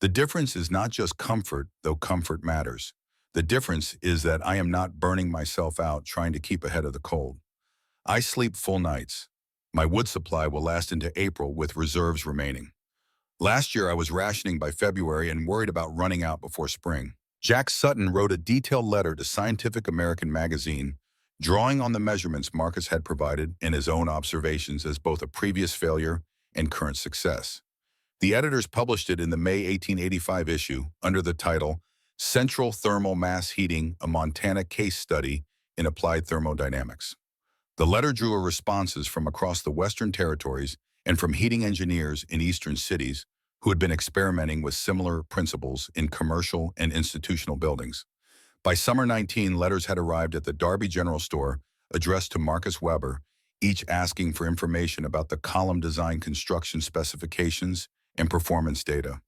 The difference is not just comfort, though comfort matters. The difference is that I am not burning myself out trying to keep ahead of the cold. I sleep full nights. My wood supply will last into April with reserves remaining. Last year I was rationing by February and worried about running out before spring. Jack Sutton wrote a detailed letter to Scientific American magazine, drawing on the measurements Marcus had provided and his own observations as both a previous failure and current success. The editors published it in the May 1885 issue under the title Central Thermal Mass Heating, a Montana Case Study in Applied Thermodynamics. The letter drew responses from across the Western Territories and from heating engineers in eastern cities who had been experimenting with similar principles in commercial and institutional buildings. By summer 19, letters had arrived at the Darby General Store addressed to Marcus Weber, each asking for information about the column design construction specifications and performance data.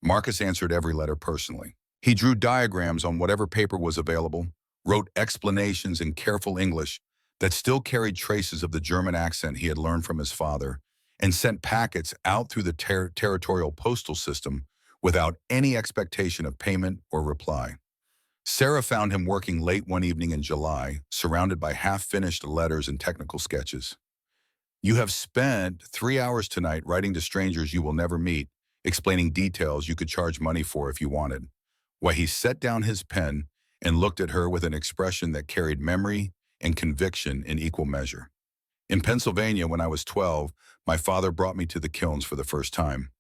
Marcus answered every letter personally. He drew diagrams on whatever paper was available, wrote explanations in careful English that still carried traces of the German accent he had learned from his father, and sent packets out through the territorial postal system without any expectation of payment or reply. Sarah found him working late one evening in July, surrounded by half-finished letters and technical sketches. "You have spent 3 hours tonight writing to strangers you will never meet, explaining details you could charge money for if you wanted." Why, he set down his pen and looked at her with an expression that carried memory and conviction in equal measure. In Pennsylvania, when I was 12, my father brought me to the kilns for the first time.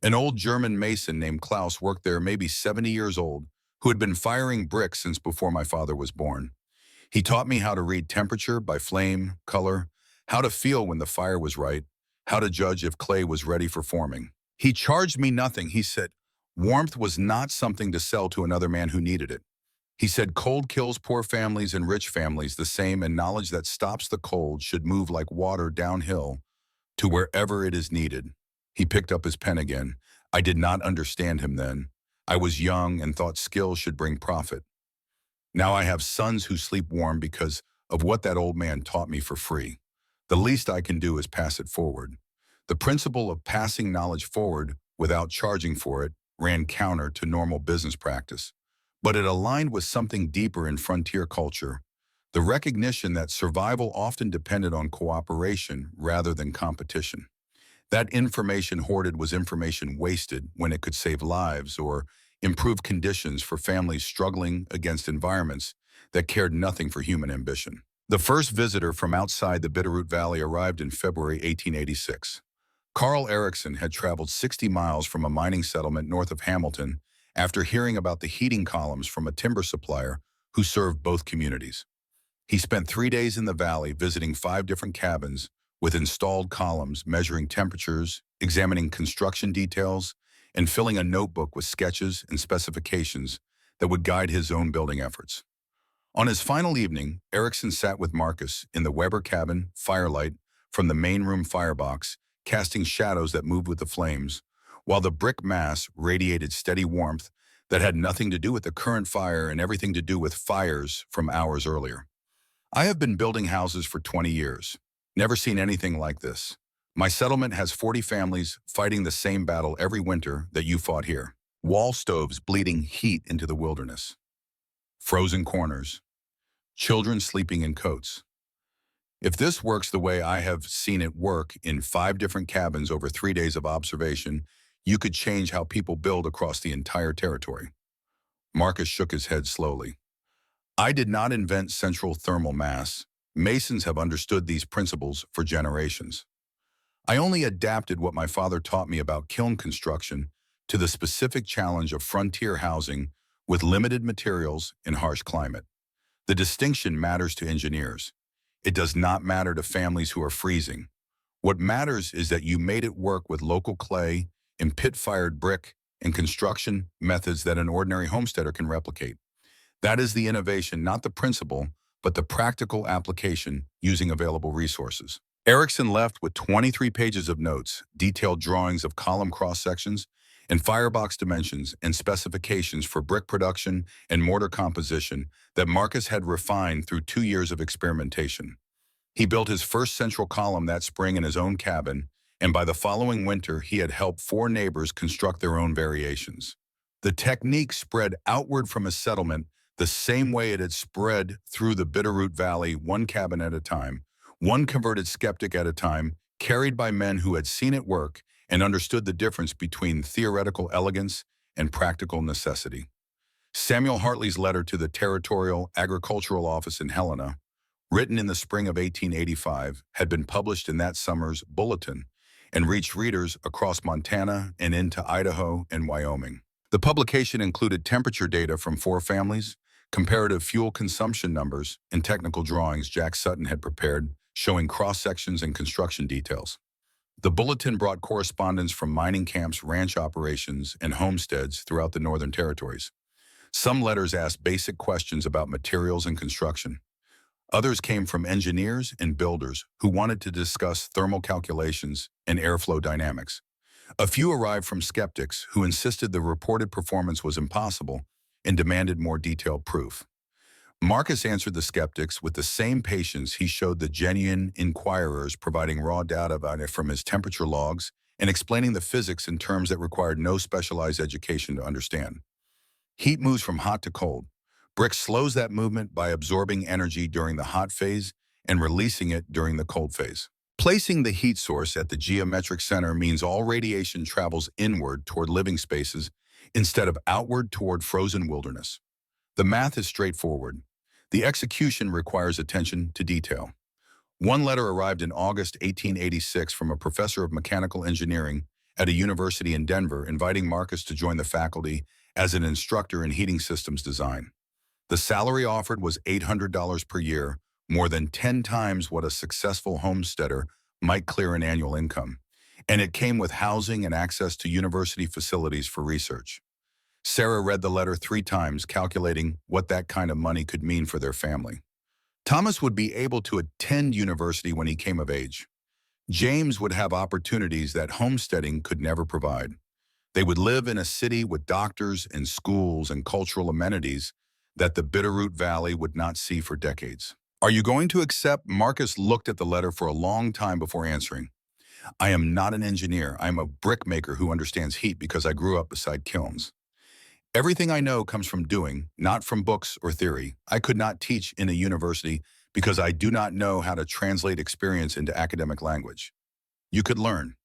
An old German mason named Klaus worked there, maybe 70 years old, who had been firing bricks since before my father was born. He taught me how to read temperature by flame, color, how to feel when the fire was right, how to judge if clay was ready for forming. He charged me nothing. He said warmth was not something to sell to another man who needed it. He said cold kills poor families and rich families the same, and knowledge that stops the cold should move like water downhill to wherever it is needed. He picked up his pen again. I did not understand him then. I was young and thought skill should bring profit. Now I have sons who sleep warm because of what that old man taught me for free. The least I can do is pass it forward. The principle of passing knowledge forward without charging for it ran counter to normal business practice, but it aligned with something deeper in frontier culture, the recognition that survival often depended on cooperation rather than competition. That information hoarded was information wasted when it could save lives or improve conditions for families struggling against environments that cared nothing for human ambition. The first visitor from outside the Bitterroot Valley arrived in February 1886. Carl Erickson had traveled 60 miles from a mining settlement north of Hamilton after hearing about the heating columns from a timber supplier who served both communities. He spent 3 days in the valley visiting 5 different cabins with installed columns, measuring temperatures, examining construction details, and filling a notebook with sketches and specifications that would guide his own building efforts. On his final evening, Erickson sat with Marcus in the Weber cabin, firelight from the main room firebox, casting shadows that moved with the flames, while the brick mass radiated steady warmth that had nothing to do with the current fire and everything to do with fires from hours earlier. I have been building houses for 20 years. Never seen anything like this. My settlement has 40 families fighting the same battle every winter that you fought here. Wall stoves bleeding heat into the wilderness. Frozen corners. Children sleeping in coats. If this works the way I have seen it work in 5 different cabins over 3 days of observation, you could change how people build across the entire territory. Marcus shook his head slowly. I did not invent central thermal mass. Masons have understood these principles for generations. I only adapted what my father taught me about kiln construction to the specific challenge of frontier housing with limited materials in harsh climate. The distinction matters to engineers. It does not matter to families who are freezing. What matters is that you made it work with local clay and pit-fired brick and construction methods that an ordinary homesteader can replicate. That is the innovation, not the principle, but the practical application using available resources. Erickson left with 23 pages of notes, detailed drawings of column cross-sections, and firebox dimensions and specifications for brick production and mortar composition that Marcus had refined through 2 years of experimentation. He built his first central column that spring in his own cabin, and by the following winter he had helped 4 neighbors construct their own variations. The technique spread outward from his settlement the same way it had spread through the Bitterroot Valley, 1 cabin at a time, 1 converted skeptic at a time, carried by men who had seen it work and understood the difference between theoretical elegance and practical necessity. Samuel Hartley's letter to the Territorial Agricultural Office in Helena, written in the spring of 1885, had been published in that summer's Bulletin and reached readers across Montana and into Idaho and Wyoming. The publication included temperature data from 4 families, comparative fuel consumption numbers, and technical drawings Jack Sutton had prepared showing cross-sections and construction details. The bulletin brought correspondence from mining camps, ranch operations, and homesteads throughout the Northern Territories. Some letters asked basic questions about materials and construction. Others came from engineers and builders who wanted to discuss thermal calculations and airflow dynamics. A few arrived from skeptics who insisted the reported performance was impossible and demanded more detailed proof. Marcus answered the skeptics with the same patience he showed the genuine inquirers, providing raw data about it from his temperature logs and explaining the physics in terms that required no specialized education to understand. Heat moves from hot to cold. Brick slows that movement by absorbing energy during the hot phase and releasing it during the cold phase. Placing the heat source at the geometric center means all radiation travels inward toward living spaces instead of outward toward frozen wilderness. The math is straightforward. The execution requires attention to detail. One letter arrived in August 1886 from a professor of mechanical engineering at a university in Denver inviting Marcus to join the faculty as an instructor in heating systems design. The salary offered was $800 per year, more than 10 times what a successful homesteader might clear in annual income, and it came with housing and access to university facilities for research. Sarah read the letter 3 times, calculating what that kind of money could mean for their family. Thomas would be able to attend university when he came of age. James would have opportunities that homesteading could never provide. They would live in a city with doctors and schools and cultural amenities that the Bitterroot Valley would not see for decades. Are you going to accept? Marcus looked at the letter for a long time before answering. I am not an engineer. I am a brickmaker who understands heat because I grew up beside kilns. Everything I know comes from doing, not from books or theory. I could not teach in a university because I do not know how to translate experience into academic language. You could learn.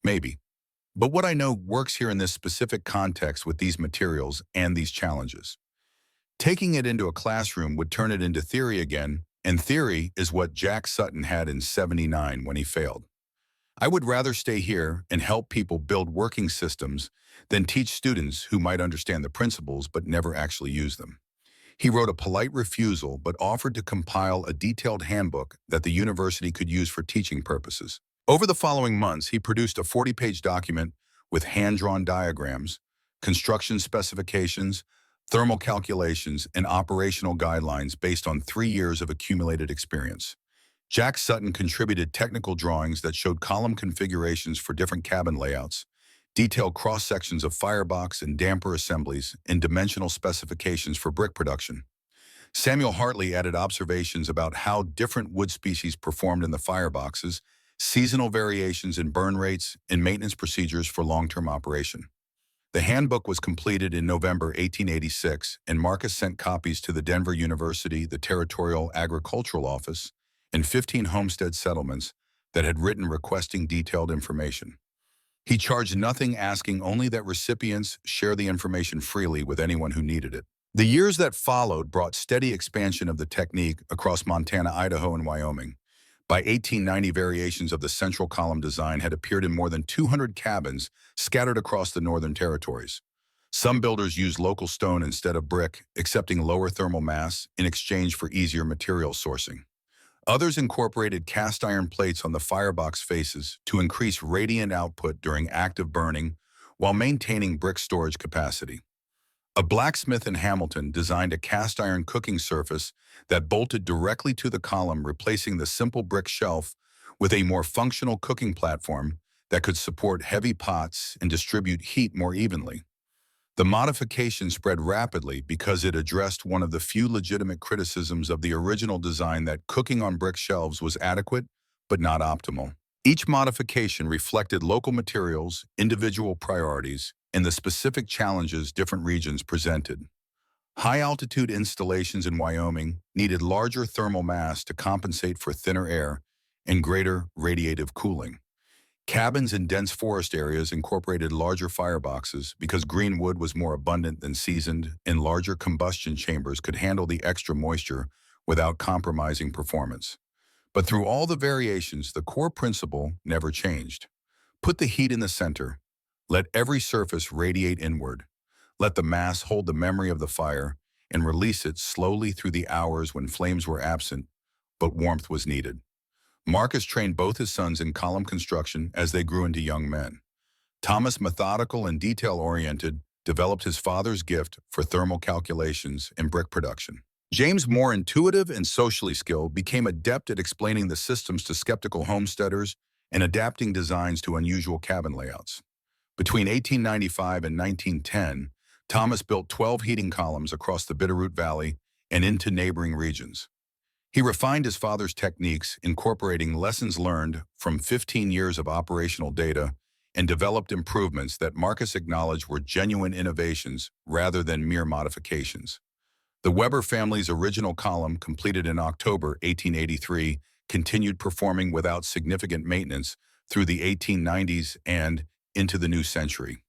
Maybe. But what I know works here in this specific context with these materials and these challenges. Taking it into a classroom would turn it into theory again, and theory is what Jack Sutton had in '79 when he failed. I would rather stay here and help people build working systems than teach students who might understand the principles but never actually use them. He wrote a polite refusal but offered to compile a detailed handbook that the university could use for teaching purposes. Over the following months, he produced a 40-page document with hand-drawn diagrams, construction specifications, thermal calculations, and operational guidelines based on 3 years of accumulated experience. Jack Sutton contributed technical drawings that showed column configurations for different cabin layouts, detailed cross-sections of firebox and damper assemblies, and dimensional specifications for brick production. Samuel Hartley added observations about how different wood species performed in the fireboxes, seasonal variations in burn rates, and maintenance procedures for long-term operation. The handbook was completed in November 1886, and Marcus sent copies to the Denver University, the Territorial Agricultural Office, and 15 homestead settlements that had written requesting detailed information. He charged nothing, asking only that recipients share the information freely with anyone who needed it. The years that followed brought steady expansion of the technique across Montana, Idaho, and Wyoming. By 1890, variations of the central column design had appeared in more than 200 cabins scattered across the northern territories. Some builders used local stone instead of brick, accepting lower thermal mass in exchange for easier material sourcing. Others incorporated cast iron plates on the firebox faces to increase radiant output during active burning while maintaining brick storage capacity. A blacksmith in Hamilton designed a cast iron cooking surface that bolted directly to the column, replacing the simple brick shelf with a more functional cooking platform that could support heavy pots and distribute heat more evenly. The modification spread rapidly because it addressed one of the few legitimate criticisms of the original design, that cooking on brick shelves was adequate but not optimal. Each modification reflected local materials, individual priorities, and the specific challenges different regions presented. High-altitude installations in Wyoming needed larger thermal mass to compensate for thinner air and greater radiative cooling. Cabins in dense forest areas incorporated larger fireboxes because green wood was more abundant than seasoned, and larger combustion chambers could handle the extra moisture without compromising performance. But through all the variations, the core principle never changed. Put the heat in the center. Let every surface radiate inward. Let the mass hold the memory of the fire and release it slowly through the hours when flames were absent, but warmth was needed. Marcus trained both his sons in column construction as they grew into young men. Thomas, methodical and detail-oriented, developed his father's gift for thermal calculations and brick production. James, more intuitive and socially skilled, became adept at explaining the systems to skeptical homesteaders and adapting designs to unusual cabin layouts. Between 1895 and 1910, Thomas built 12 heating columns across the Bitterroot Valley and into neighboring regions. He refined his father's techniques, incorporating lessons learned from 15 years of operational data, and developed improvements that Marcus acknowledged were genuine innovations rather than mere modifications. The Weber family's original column, completed in October 1883, continued performing without significant maintenance through the 1890s and into the new century.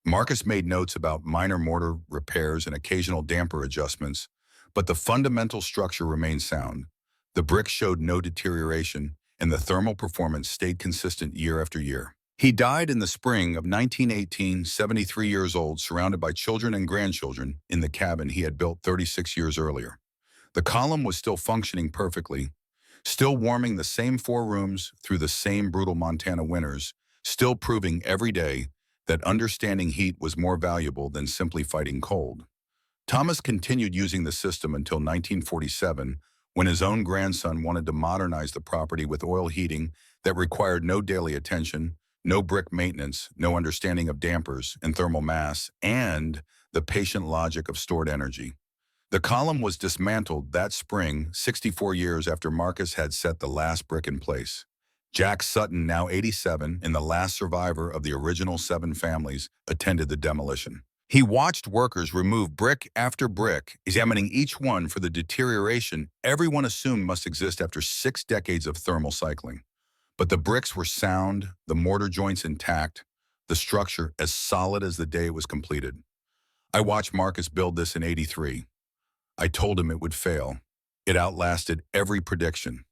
Marcus made notes about minor mortar repairs and occasional damper adjustments, but the fundamental structure remained sound. The brick showed no deterioration, and the thermal performance stayed consistent year after year. He died in the spring of 1918, 73 years old, surrounded by children and grandchildren in the cabin he had built 36 years earlier. The column was still functioning perfectly, still warming the same 4 rooms through the same brutal Montana winters, still proving every day that understanding heat was more valuable than simply fighting cold. Thomas continued using the system until 1947, when his own grandson wanted to modernize the property with oil heating that required no daily attention, no brick maintenance, no understanding of dampers and thermal mass, and the patient logic of stored energy. The column was dismantled that spring, 64 years after Marcus had set the last brick in place. Jack Sutton, now 87, and the last survivor of the original 7 families, attended the demolition. He watched workers remove brick after brick, examining each one for the deterioration everyone assumed must exist after 6 decades of thermal cycling. But the bricks were sound, the mortar joints intact, the structure as solid as the day it was completed. I watched Marcus build this in '83. I told him it would fail. It outlasted every prediction.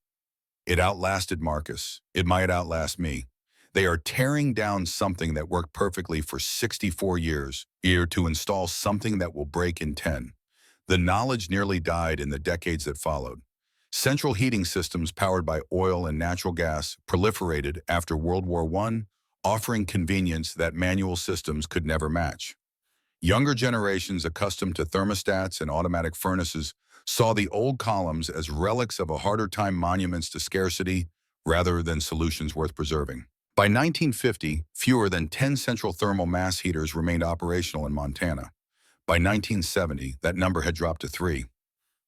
It outlasted Marcus. It might outlast me. They are tearing down something that worked perfectly for 64 years, here to install something that will break in 10. The knowledge nearly died in the decades that followed. Central heating systems powered by oil and natural gas proliferated after World War I, offering convenience that manual systems could never match. Younger generations accustomed to thermostats and automatic furnaces saw the old columns as relics of a harder time, monuments to scarcity rather than solutions worth preserving. By 1950, fewer than 10 central thermal mass heaters remained operational in Montana. By 1970, that number had dropped to 3.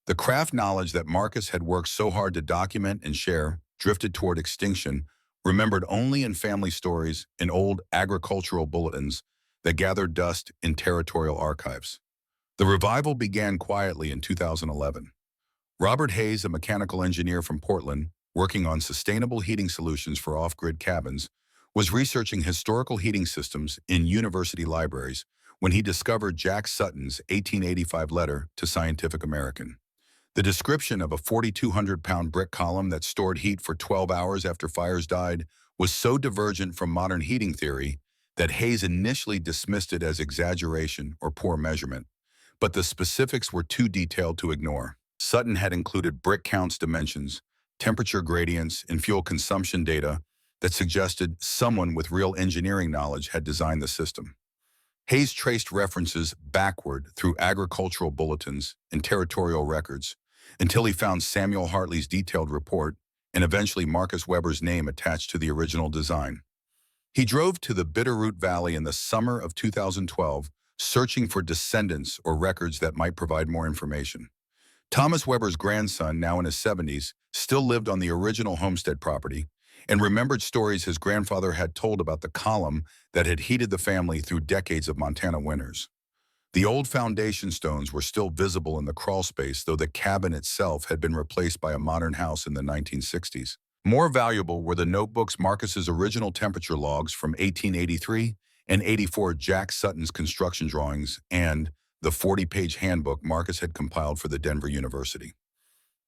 The craft knowledge that Marcus had worked so hard to document and share drifted toward extinction, remembered only in family stories and old agricultural bulletins that gathered dust in territorial archives. The revival began quietly in 2011. Robert Hayes, a mechanical engineer from Portland, working on sustainable heating solutions for off-grid cabins, was researching historical heating systems in university libraries when he discovered Jack Sutton's 1885 letter to Scientific American. The description of a 4,200-pound brick column that stored heat for 12 hours after fires died was so divergent from modern heating theory that Hayes initially dismissed it as exaggeration or poor measurement, but the specifics were too detailed to ignore. Sutton had included brick counts dimensions, temperature gradients, and fuel consumption data that suggested someone with real engineering knowledge had designed the system. Hayes traced references backward through agricultural bulletins and territorial records until he found Samuel Hartley's detailed report and eventually Marcus Weber's name attached to the original design. He drove to the Bitterroot Valley in the summer of 2012, searching for descendants or records that might provide more information. Thomas Weber's grandson, now in his 70s, still lived on the original homestead property and remembered stories his grandfather had told about the column that had heated the family through decades of Montana winters. The old foundation stones were still visible in the crawl space, though the cabin itself had been replaced by a modern house in the 1960s. More valuable were the notebooks, Marcus's original temperature logs from 1883 and '84, Jack Sutton's construction drawings, and the 40-page handbook Marcus had compiled for the Denver University.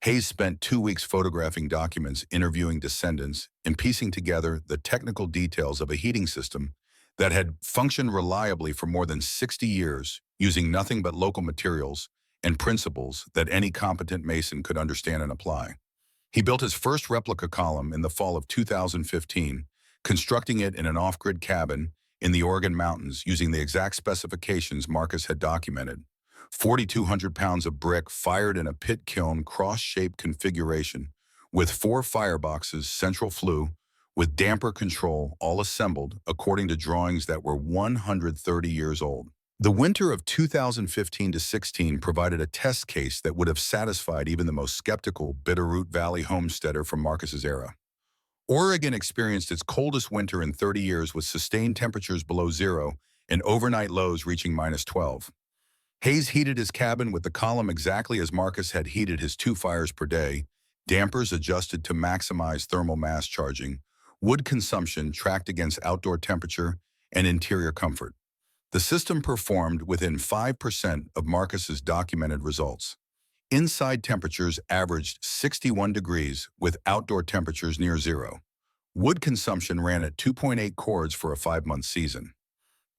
Hayes spent 2 weeks photographing documents, interviewing descendants, and piecing together the technical details of a heating system that had functioned reliably for more than 60 years, using nothing but local materials and principles that any competent mason could understand and apply. He built his first replica column in the fall of 2015, constructing it in an off-grid cabin in the Oregon mountains using the exact specifications Marcus had documented. 4,200 pounds of brick fired in a pit kiln cross-shaped configuration with 4 fireboxes, central flue, with damper control, all assembled according to drawings that were 130 years old. The winter of 2015 to 16 provided a test case that would have satisfied even the most skeptical Bitterroot Valley homesteader from Marcus's era. Oregon experienced its coldest winter in 30 years with sustained temperatures below zero and overnight lows reaching -12. Hayes heated his cabin with the column exactly as Marcus had heated his 2 fires per day, dampers adjusted to maximize thermal mass charging, wood consumption tracked against outdoor temperature, and interior comfort. The system performed within 5% of Marcus's documented results. Inside temperatures averaged 61 degrees with outdoor temperatures near zero. Wood consumption ran at 2.8 cords for a 5-month season.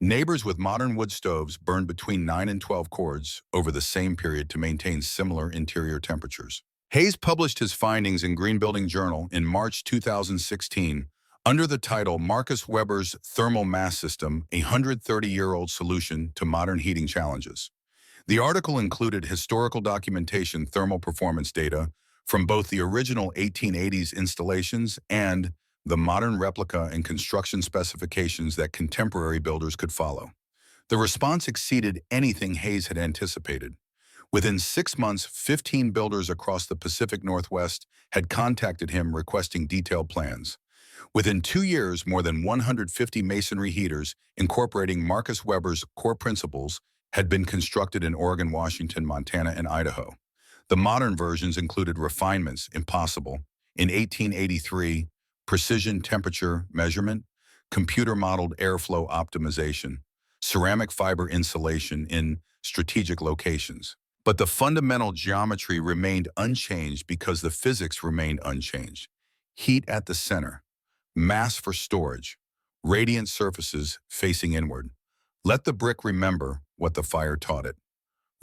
Neighbors with modern wood stoves burned between 9 and 12 cords over the same period to maintain similar interior temperatures. Hayes published his findings in Green Building Journal in March 2016 under the title Marcus Weber's Thermal Mass System, a 130-year-old solution to modern heating challenges. The article included historical documentation, thermal performance data from both the original 1880s installations and the modern replica and construction specifications that contemporary builders could follow. The response exceeded anything Hayes had anticipated. Within 6 months, 15 builders across the Pacific Northwest had contacted him requesting detailed plans. Within 2 years, more than 150 masonry heaters incorporating Marcus Weber's core principles had been constructed in Oregon, Washington, Montana, and Idaho. The modern versions included refinements, impossible, in 1883, precision temperature measurement, computer-modeled airflow optimization, ceramic fiber insulation in strategic locations. But the fundamental geometry remained unchanged because the physics remained unchanged. Heat at the center, mass for storage, radiant surfaces facing inward. Let the brick remember what the fire taught it.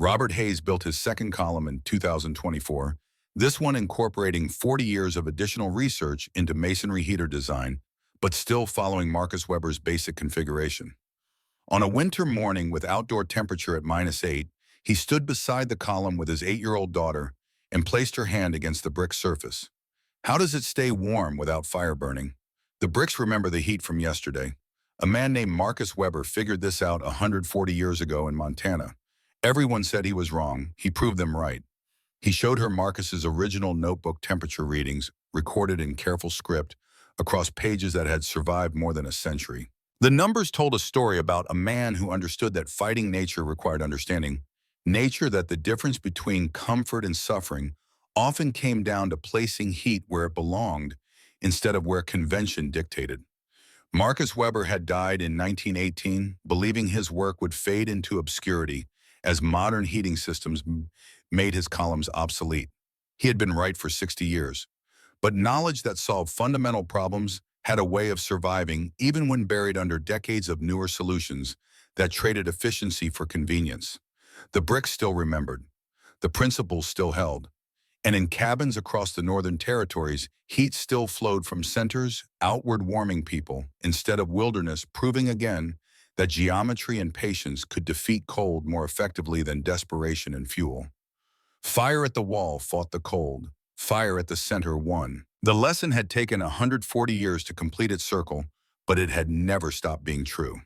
Robert Hayes built his second column in 2024, this one incorporating 40 years of additional research into masonry heater design, but still following Marcus Weber's basic configuration. On a winter morning with outdoor temperature at -8, he stood beside the column with his 8-year-old daughter and placed her hand against the brick surface. How does it stay warm without fire burning? The bricks remember the heat from yesterday. A man named Marcus Weber figured this out 140 years ago in Montana. Everyone said he was wrong. He proved them right. He showed her Marcus's original notebook temperature readings, recorded in careful script, across pages that had survived more than a century. The numbers told a story about a man who understood that fighting nature required understanding. Nature that the difference between comfort and suffering often came down to placing heat where it belonged instead of where convention dictated. Marcus Weber had died in 1918, believing his work would fade into obscurity as modern heating systems made his columns obsolete. He had been right for 60 years. But knowledge that solved fundamental problems had a way of surviving even when buried under decades of newer solutions that traded efficiency for convenience. The bricks still remembered. The principles still held. And in cabins across the Northern Territories, heat still flowed from centers, outward warming people, instead of wilderness, proving again that geometry and patience could defeat cold more effectively than desperation and fuel. Fire at the wall fought the cold. Fire at the center won. The lesson had taken 140 years to complete its circle, but it had never stopped being true.